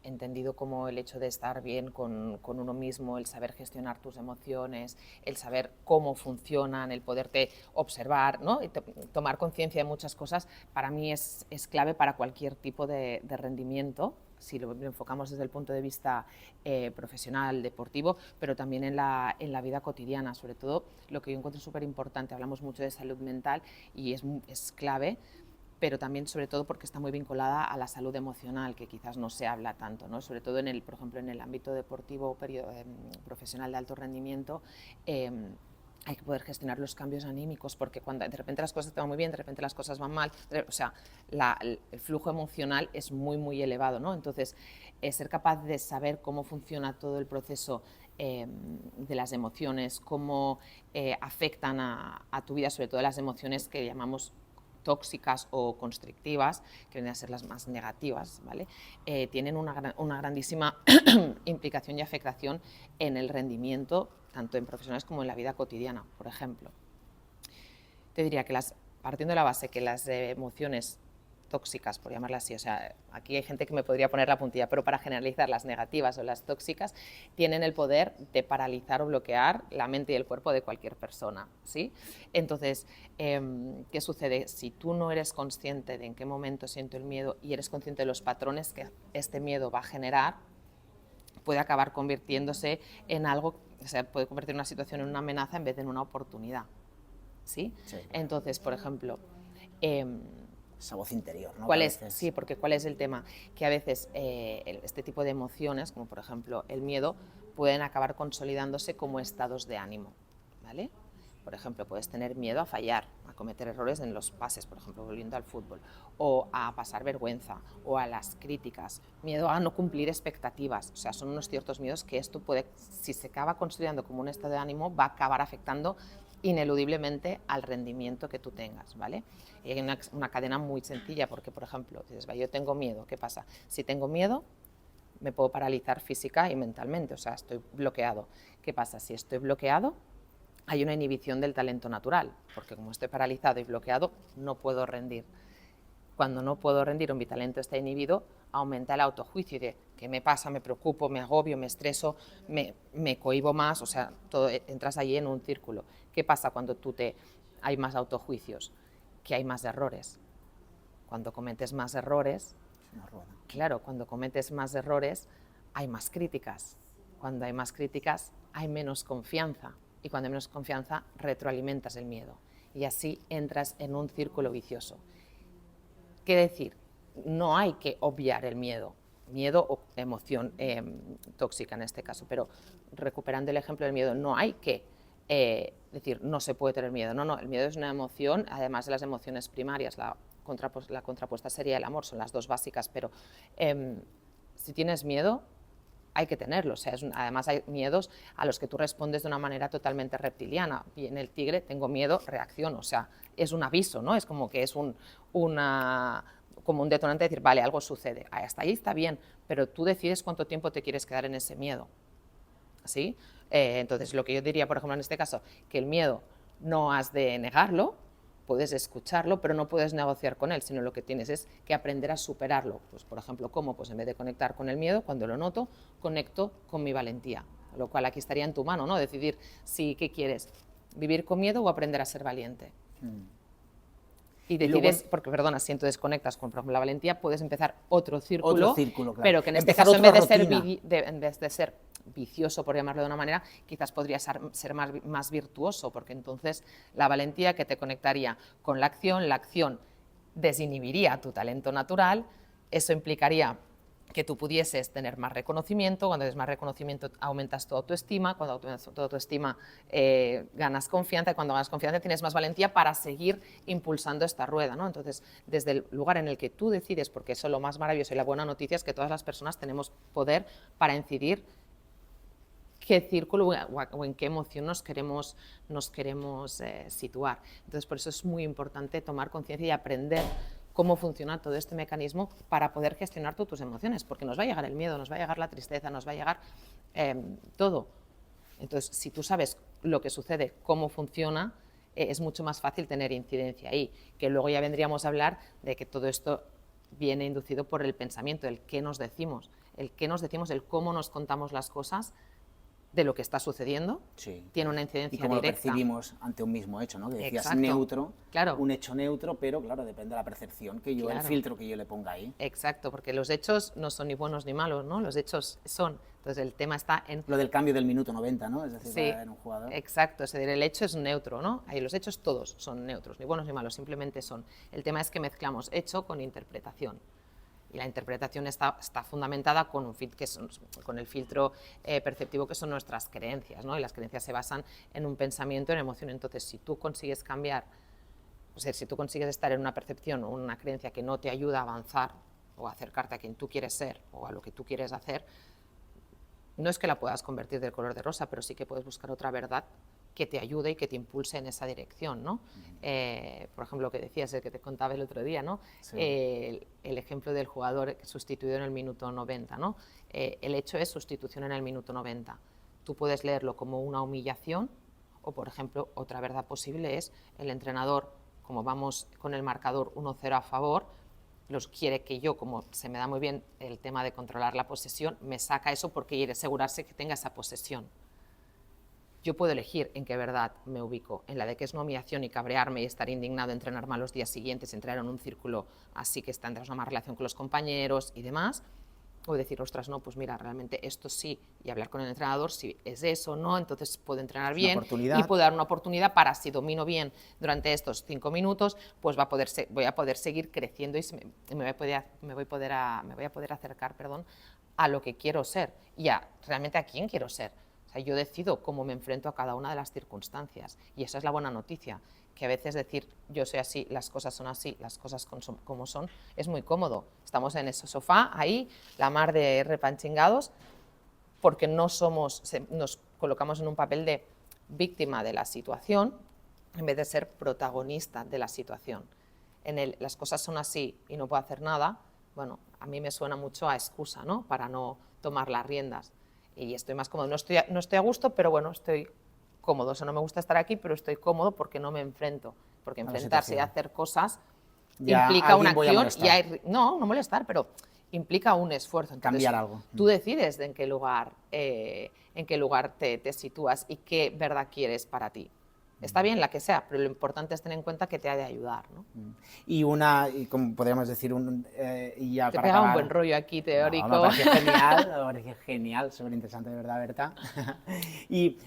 entendido como el hecho de estar bien con uno mismo, el saber gestionar tus emociones, el saber cómo funcionan, el poderte observar, ¿no? Y tomar conciencia de muchas cosas, para mí es clave para cualquier tipo de rendimiento, si lo enfocamos desde el punto de vista profesional, deportivo, pero también en la vida cotidiana. Sobre todo, lo que yo encuentro súper importante, hablamos mucho de salud mental y es clave pero también sobre todo porque está muy vinculada a la salud emocional, que quizás no se habla tanto, ¿no? Sobre todo por ejemplo, en el ámbito deportivo profesional de alto rendimiento. Hay que poder gestionar los cambios anímicos, porque cuando de repente las cosas te van muy bien, de repente las cosas van mal, o sea, el flujo emocional es muy, muy elevado, ¿no? Entonces, ser capaz de saber cómo funciona todo el proceso de las emociones, cómo afectan a tu vida, sobre todo las emociones que llamamos tóxicas o constrictivas, que vienen a ser las más negativas, ¿vale? Tienen una grandísima implicación y afectación en el rendimiento, tanto en profesionales como en la vida cotidiana. Por ejemplo, te diría que partiendo de la base que las emociones tóxicas, por llamarlas así, o sea, aquí hay gente que me podría poner la puntilla, pero para generalizar, las negativas o las tóxicas tienen el poder de paralizar o bloquear la mente y el cuerpo de cualquier persona, ¿sí? Entonces, ¿qué sucede? Si tú no eres consciente de en qué momento siento el miedo y eres consciente de los patrones que este miedo va a generar, puede acabar convirtiéndose en algo, o sea, puede convertir una situación en una amenaza en vez de en una oportunidad, ¿sí? Sí. Entonces, por ejemplo, esa voz interior, ¿no? ¿cuál es? Sí, porque ¿cuál es el tema? Que a veces este tipo de emociones, como por ejemplo el miedo, pueden acabar consolidándose como estados de ánimo, ¿vale? Por ejemplo, puedes tener miedo a fallar, a cometer errores en los pases, por ejemplo, volviendo al fútbol, o a pasar vergüenza, o a las críticas, miedo a no cumplir expectativas. O sea, son unos ciertos miedos que esto puede, si se acaba consolidando como un estado de ánimo, va a acabar afectando ineludiblemente al rendimiento que tú tengas, ¿vale? Y hay una cadena muy sencilla, porque, por ejemplo, dices, yo tengo miedo, ¿qué pasa? Si tengo miedo, me puedo paralizar física y mentalmente, o sea, estoy bloqueado. ¿Qué pasa? Si estoy bloqueado, hay una inhibición del talento natural, porque como estoy paralizado y bloqueado, no puedo rendir. Cuando no puedo rendir o mi talento está inhibido, aumenta el autojuicio de qué me pasa, me preocupo, me agobio, me estreso, me cohíbo más, o sea, entras allí en un círculo. ¿Qué pasa cuando hay más autojuicios? Que hay más errores. Cuando cometes más errores, claro, cuando cometes más errores, hay más críticas. Cuando hay más críticas, hay menos confianza. Y cuando hay menos confianza, retroalimentas el miedo. Y así entras en un círculo vicioso. ¿Qué decir? No hay que obviar el miedo o emoción tóxica en este caso, pero recuperando el ejemplo del miedo, no hay que decir no se puede tener miedo. No, el miedo es una emoción, además de las emociones primarias, la contrapuesta sería el amor, son las dos básicas, pero si tienes miedo, hay que tenerlo. O sea, además hay miedos a los que tú respondes de una manera totalmente reptiliana. Y en el tigre tengo miedo, reacciono. O sea, es un aviso, ¿no? Es como que es como un detonante de decir, vale, algo sucede. Hasta ahí está bien, pero tú decides cuánto tiempo te quieres quedar en ese miedo. ¿Sí? Entonces, lo que yo diría, por ejemplo, en este caso, que el miedo no has de negarlo, puedes escucharlo, pero no puedes negociar con él, sino lo que tienes es que aprender a superarlo. Pues, por ejemplo, ¿cómo? Pues en vez de conectar con el miedo, cuando lo noto, conecto con mi valentía. Lo cual aquí estaría en tu mano, ¿no? Decidir si, ¿qué quieres? ¿Vivir con miedo o aprender a ser valiente? Y decides, porque perdona, si entonces conectas con, por ejemplo, la valentía, puedes empezar otro círculo, claro. Pero que en este caso, en vez de ser vicioso, por llamarlo de una manera, quizás podría ser más virtuoso, porque entonces la valentía que te conectaría con la acción desinhibiría tu talento natural, eso implicaría que tú pudieses tener más reconocimiento, cuando tienes más reconocimiento aumentas tu autoestima, cuando aumentas tu autoestima ganas confianza, y cuando ganas confianza tienes más valentía para seguir impulsando esta rueda, ¿no? Entonces, desde el lugar en el que tú decides, porque eso es lo más maravilloso y la buena noticia es que todas las personas tenemos poder para incidir qué círculo o en qué emoción nos queremos situar. Entonces, por eso es muy importante tomar conciencia y aprender cómo funciona todo este mecanismo para poder gestionar tú tus emociones, porque nos va a llegar el miedo, nos va a llegar la tristeza, nos va a llegar todo. Entonces, si tú sabes lo que sucede, cómo funciona, es mucho más fácil tener incidencia ahí, que luego ya vendríamos a hablar de que todo esto viene inducido por el pensamiento, el qué nos decimos, el cómo nos contamos las cosas, de lo que está sucediendo, Sí. tiene una Y incidencia cómo lo directa. percibimos ante un mismo hecho, ¿no? Que decías Exacto. neutro, Claro. un hecho neutro, pero claro, depende de la percepción que yo, el Claro. filtro que yo le ponga ahí. Exacto, porque los hechos no son ni buenos ni malos, ¿no? Los hechos son. Entonces el tema está en... Lo del cambio del minuto 90, ¿no? Es decir, Sí, en un jugador. exacto, es decir, el hecho es neutro, ¿no? Ahí los hechos todos son neutros, ni buenos ni malos, simplemente son. El tema es que mezclamos hecho con interpretación. Y la interpretación está fundamentada con, con el filtro perceptivo que son nuestras creencias, ¿no? Y las creencias se basan en un pensamiento, en emoción. Entonces, si tú consigues cambiar, o sea, si tú consigues estar en una percepción o una creencia que no te ayuda a avanzar o a acercarte a quien tú quieres ser o a lo que tú quieres hacer, no es que la puedas convertir del color de rosa, pero sí que puedes buscar otra verdad que te ayude y que te impulse en esa dirección, ¿no? Por ejemplo, lo que decías, el que te contaba el otro día, ¿no? Sí. El ejemplo del jugador sustituido en el minuto 90, ¿no? El hecho es sustitución en el minuto 90. Tú puedes leerlo como una humillación o, por ejemplo, otra verdad posible es el entrenador, como vamos con el marcador 1-0 a favor, quiere que yo, como se me da muy bien el tema de controlar la posesión, me saca eso porque quiere asegurarse que tenga esa posesión. Yo puedo elegir en qué verdad me ubico, en la de que es una humillación y cabrearme y estar indignado, entrenarme a los días siguientes, entrar en un círculo así que tendrás una más relación con los compañeros y demás, o decir, ostras, no, pues mira, realmente esto sí, y hablar con el entrenador si es eso o no, entonces puedo entrenar bien y puedo dar una oportunidad para, si domino bien durante estos 5 minutos, pues voy a poder seguir creciendo y me voy a poder acercar, perdón, a lo que quiero ser y realmente a quién quiero ser. O sea, yo decido cómo me enfrento a cada una de las circunstancias y esa es la buena noticia, que a veces decir yo soy así, las cosas son así, las cosas como son, es muy cómodo. Estamos en ese sofá, ahí, la mar de repanchingados, porque nos colocamos en un papel de víctima de la situación en vez de ser protagonista de la situación. Las cosas son así y no puedo hacer nada, bueno, a mí me suena mucho a excusa, ¿no? Para no tomar las riendas. Y estoy más cómodo. No estoy a gusto, pero bueno, estoy cómodo. O sea, no me gusta estar aquí, pero estoy cómodo porque no me enfrento. Porque enfrentarse y hacer cosas ya implica una acción. No molestar, pero implica un esfuerzo. Entonces, cambiar algo. Tú decides en qué lugar te sitúas y qué verdad quieres para ti. Está bien la que sea, pero lo importante es tener en cuenta que te ha de ayudar, ¿no? Y como podríamos decir, y ya te para pega acabar, un buen rollo aquí teórico. No, me parece genial, súper interesante, de verdad, Berta.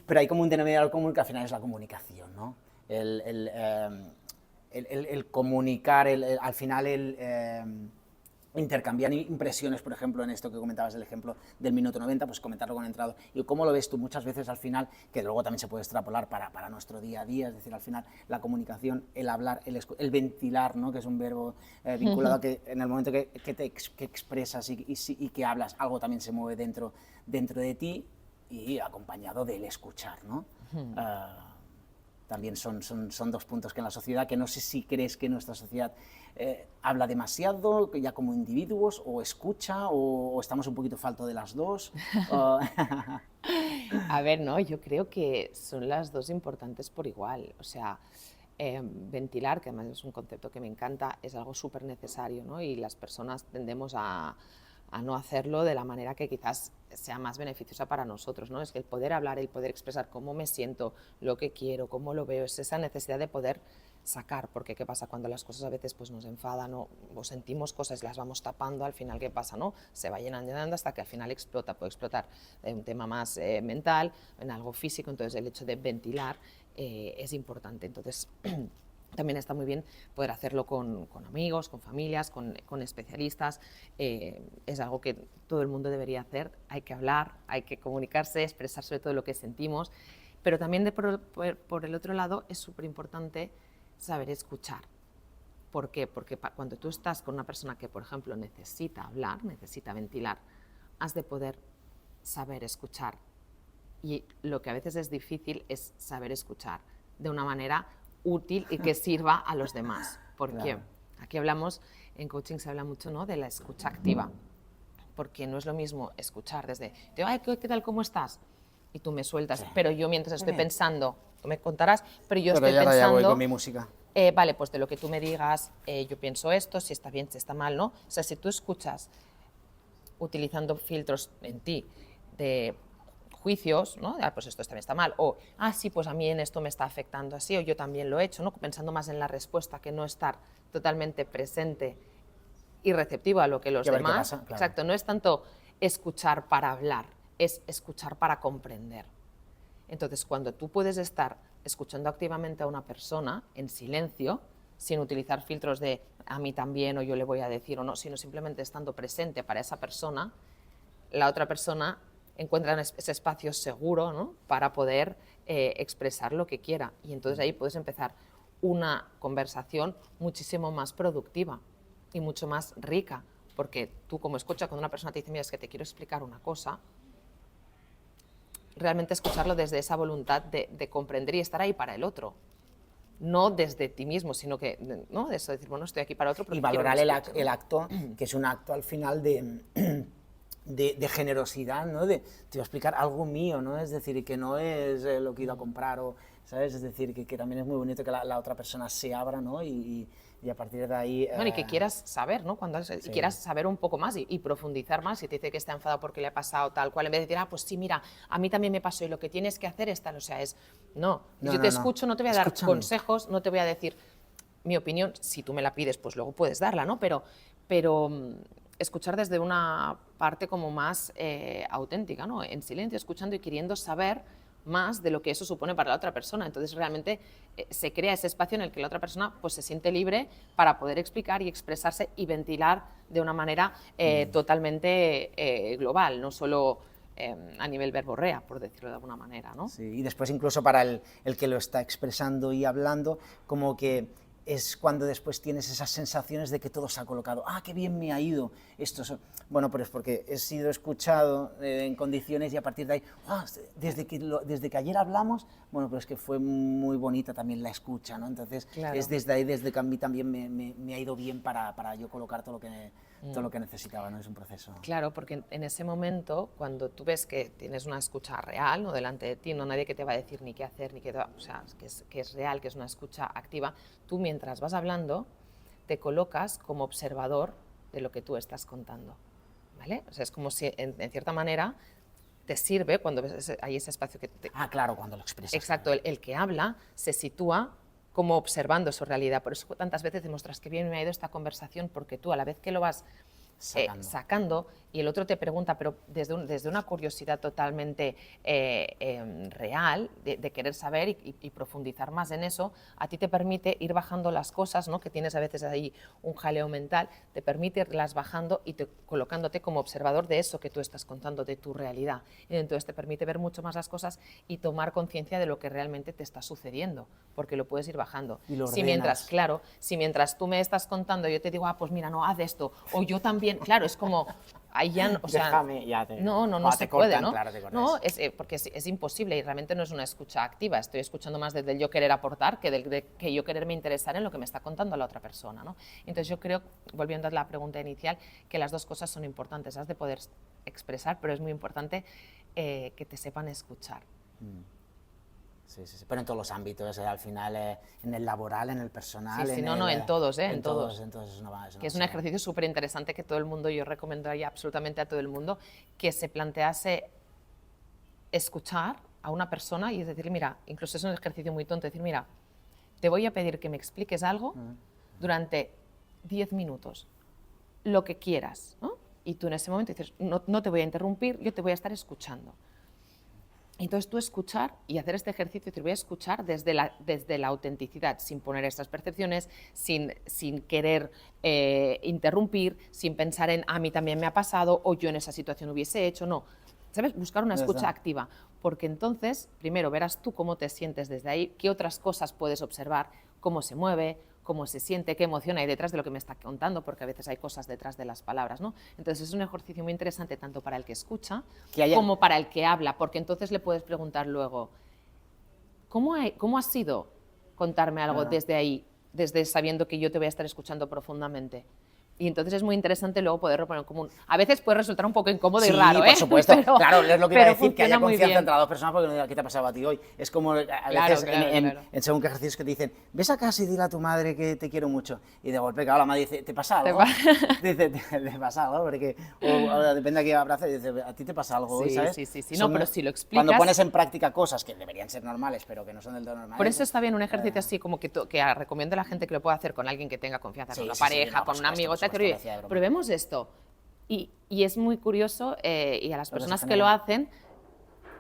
Pero hay como un denominador común que al final es la comunicación, ¿no? El comunicar, al final intercambiar impresiones, por ejemplo, en esto que comentabas, el ejemplo del minuto 90, pues comentarlo con el entrenador. ¿Y cómo lo ves tú? Muchas veces al final, que luego también se puede extrapolar para nuestro día a día, es decir, al final la comunicación, el hablar, el ventilar, ¿no? Que es un verbo vinculado a que en el momento que expresas y que hablas, algo también se mueve dentro de ti y acompañado del escuchar, ¿no? También son dos puntos que en la sociedad, que no sé si crees que nuestra sociedad habla demasiado, ya como individuos, o escucha, o estamos un poquito falto de las dos. A ver, no, yo creo que son las dos importantes por igual. O sea, ventilar, que además es un concepto que me encanta, es algo súper necesario, ¿no? Y las personas tendemos a no hacerlo de la manera que quizás sea más beneficiosa para nosotros, ¿no? Es que el poder hablar, el poder expresar cómo me siento, lo que quiero, cómo lo veo, es esa necesidad de poder sacar, porque ¿qué pasa cuando las cosas a veces pues, nos enfadan o sentimos cosas y las vamos tapando? Al final, ¿qué pasa? ¿No? Se va llenando hasta que al final explota, puede explotar en un tema más mental, en algo físico, entonces el hecho de ventilar es importante. Entonces, también está muy bien poder hacerlo con amigos, con familias, con especialistas. Es algo que todo el mundo debería hacer. Hay que hablar, hay que comunicarse, expresar sobre todo lo que sentimos. Pero también por el otro lado es súper importante saber escuchar. ¿Por qué? Porque cuando tú estás con una persona que, por ejemplo, necesita hablar, necesita ventilar, has de poder saber escuchar. Y lo que a veces es difícil es saber escuchar de una manera útil y que sirva a los demás. Porque claro, aquí en coaching se habla mucho, ¿no?, de la escucha activa, porque no es lo mismo escuchar desde, ay, ¿qué tal, cómo estás? Y tú me sueltas, sí, pero yo mientras estoy pensando, tú me contarás, pero yo estoy pensando... Ya voy con mi música. Vale, pues de lo que tú me digas, yo pienso esto, si está bien, si está mal, ¿no? O sea, si tú escuchas utilizando filtros en ti de juicios, ¿no? Ah, pues esto también está mal, o, ah, sí, pues a mí en esto me está afectando así, o yo también lo he hecho, ¿no? Pensando más en la respuesta que no estar totalmente presente y receptivo a lo que los Y a ver qué demás... pasa, claro. Exacto, no es tanto escuchar para hablar, es escuchar para comprender. Entonces, cuando tú puedes estar escuchando activamente a una persona en silencio, sin utilizar filtros de a mí también o yo le voy a decir o no, sino simplemente estando presente para esa persona, la otra persona encuentra ese espacio seguro, ¿no? Para poder expresar lo que quiera. Y entonces ahí puedes empezar una conversación muchísimo más productiva y mucho más rica, porque tú como escuchas, cuando una persona te dice, mira, es que te quiero explicar una cosa, realmente escucharlo desde esa voluntad de comprender y estar ahí para el otro. No desde ti mismo, sino que, ¿no? De eso, decir, bueno, estoy aquí para otro, pero Y quiero valorar que me escuche, el ¿no? acto, que es un acto al final de generosidad, ¿no? Te voy a explicar algo mío, ¿no? Es decir, que no es lo que he ido a comprar, o, ¿sabes? Es decir, que también es muy bonito que la otra persona se abra, ¿no? Y a partir de ahí... Bueno, y que quieras saber, ¿no? Y quieras saber un poco más y profundizar más. Si te dice que está enfadado porque le ha pasado tal cual, en vez de decir, ah, pues sí, mira, a mí también me pasó y lo que tienes que hacer es tal. O sea, es, no, No, yo no, te no. escucho, no te voy a dar Escúchame. consejos, no te voy a decir mi opinión. Si tú me la pides, pues luego puedes darla, ¿no? Pero escuchar desde una parte como más auténtica, ¿no? En silencio, escuchando y queriendo saber más de lo que eso supone para la otra persona. Entonces realmente se crea ese espacio en el que la otra persona pues, se siente libre para poder explicar y expresarse y ventilar de una manera totalmente global, no solo a nivel verborrea, por decirlo de alguna manera, ¿no? Sí, y después incluso para el que lo está expresando y hablando, como que es cuando después tienes esas sensaciones de que todo se ha colocado. ¡Ah, qué bien me ha ido! Bueno, pero es porque he sido escuchado en condiciones y a partir de ahí, ¡ah! Desde que ayer hablamos, bueno, pero es que fue muy bonita también la escucha, ¿no? Entonces, Claro. es desde ahí, desde que a mí también me ha ido bien para yo colocar todo lo que necesitaba, ¿no? Es un proceso. Claro, porque en ese momento, cuando tú ves que tienes una escucha real, no delante de ti, no nadie que te va a decir ni qué hacer, ni qué... O sea, que es real, que es una escucha activa, tú mientras vas hablando te colocas como observador de lo que tú estás contando, ¿vale? O sea, es como si, en cierta manera, te sirve cuando ves hay ese espacio que... Ah, claro, cuando lo expresas. Exacto, el que habla se sitúa como observando su realidad. Por eso tantas veces demuestras que bien me ha ido esta conversación, porque tú a la vez que lo vas sacando y el otro te pregunta, pero desde una curiosidad totalmente real, de querer saber y profundizar más en eso, a ti te permite ir bajando las cosas, ¿no? Que tienes a veces ahí un jaleo mental, te permite irlas bajando y colocándote como observador de eso que tú estás contando, de tu realidad. Y entonces te permite ver mucho más las cosas y tomar conciencia de lo que realmente te está sucediendo, porque lo puedes ir bajando. Y lo si ordenas. mientras tú me estás contando, yo te digo, ah, pues mira, no, haz esto, o yo también, claro, es como, ahí ya, o sea, Déjame, ya te... no Cuando se te puede, cortan, ¿no? claro, te cortas. No, porque es imposible y realmente no es una escucha activa, estoy escuchando más desde el yo querer aportar que de que yo quererme interesar en lo que me está contando la otra persona, ¿no? Entonces yo creo, volviendo a la pregunta inicial, que las dos cosas son importantes, has de poder expresar, pero es muy importante que te sepan escuchar. Sí, sí, sí, pero en todos los ámbitos, al final, en el laboral, en el personal... Sí, sí, en en todos, en todos. Entonces Que es un ejercicio súper interesante que todo el mundo, yo recomendaría absolutamente a todo el mundo, que se plantease escuchar a una persona y es decir, mira, incluso es un ejercicio muy tonto, decir, mira, te voy a pedir que me expliques algo durante 10 minutos, lo que quieras, ¿no? Y tú en ese momento dices, no te voy a interrumpir, yo te voy a estar escuchando. Entonces tú escuchar y hacer este ejercicio, te voy a escuchar desde la autenticidad, sin poner estas percepciones, sin querer interrumpir, sin pensar en a mí también me ha pasado o yo en esa situación hubiese hecho, no. ¿Sabes? Buscar una escucha activa, porque entonces, primero, verás tú cómo te sientes desde ahí, qué otras cosas puedes observar, cómo se mueve, cómo se siente, qué emoción hay detrás de lo que me está contando, porque a veces hay cosas detrás de las palabras, ¿no? Entonces es un ejercicio muy interesante tanto para el que escucha como para el que habla, porque entonces le puedes preguntar luego, ¿cómo ha sido contarme algo desde ahí, desde sabiendo que yo te voy a estar escuchando profundamente? Y entonces es muy interesante luego poderlo poner en común. A veces puede resultar un poco incómodo Sí, y raro, por supuesto. Pero, claro, es lo que iba a decir, que haya funciona muy confianza bien. entre las dos personas, porque no diga, ¿qué te ha pasado a ti hoy? Es como a Claro, veces claro, claro. en según qué ejercicios que te dicen, ves a casa y dile a tu madre que te quiero mucho. Y de golpe, claro, la madre dice, ¿te pasa Te algo? pa- Dice, ¿te pasa algo? Porque, o depende a quién abraza, y dice, ¿a ti te pasa algo hoy, Sí, sabes? sí, sí, sí. No, Son- pero si lo Cuando explicas- pones en práctica cosas que deberían ser normales, pero que no son del todo normales. Por eso está bien un ejercicio así, como que recomiendo a la gente que lo pueda hacer con alguien que tenga confianza, Sí, con una sí, sí, pareja, no, por con un supuesto, amigo, por tal, que, supuesto, oye, lo hacía de broma. probemos esto. Y es muy curioso, y a las Lo que se personas que genera. lo hacen,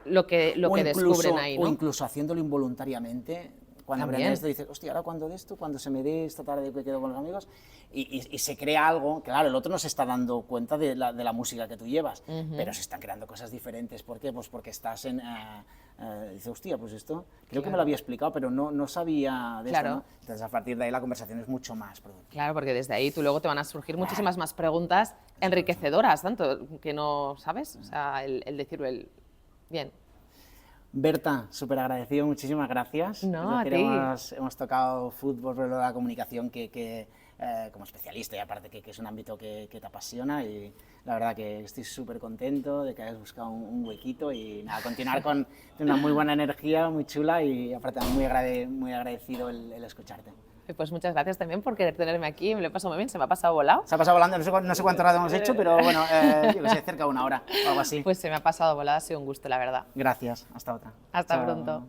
lo que descubren ahí, O ¿no? incluso haciéndolo involuntariamente, cuando También. aprendes esto dices, hostia, ahora cuando de esto, cuando se me dé esta tarde que quedo con los amigos, y se crea algo, claro, el otro no se está dando cuenta de la música que tú llevas, pero se están creando cosas diferentes. ¿Por qué? Pues porque estás en... dice, hostia, pues esto, creo que me lo había explicado, pero no sabía de Claro. esto, ¿no? Entonces, a partir de ahí la conversación es mucho más productiva. Claro, porque desde ahí tú luego te van a surgir muchísimas más preguntas enriquecedoras, tanto que no, ¿sabes? O sea, el decir, bien, Berta, súper agradecido, muchísimas gracias. No, Es decir, a hemos tocado fútbol, pero la comunicación como especialista, y aparte que es un ámbito que te apasiona, y la verdad que estoy súper contento de que hayas buscado un huequito, y nada, continuar con una muy buena energía, muy chula, y aparte muy agradecido el escucharte. pues muchas gracias también por querer tenerme aquí, me lo he pasado muy bien, se me ha pasado volado. Se ha pasado volando, no sé cuánto rato hemos hecho, pero bueno, yo que sé, cerca de una hora o algo así. Pues se me ha pasado volado, ha sido un gusto, la verdad. Gracias, hasta otra. Hasta Chao. pronto.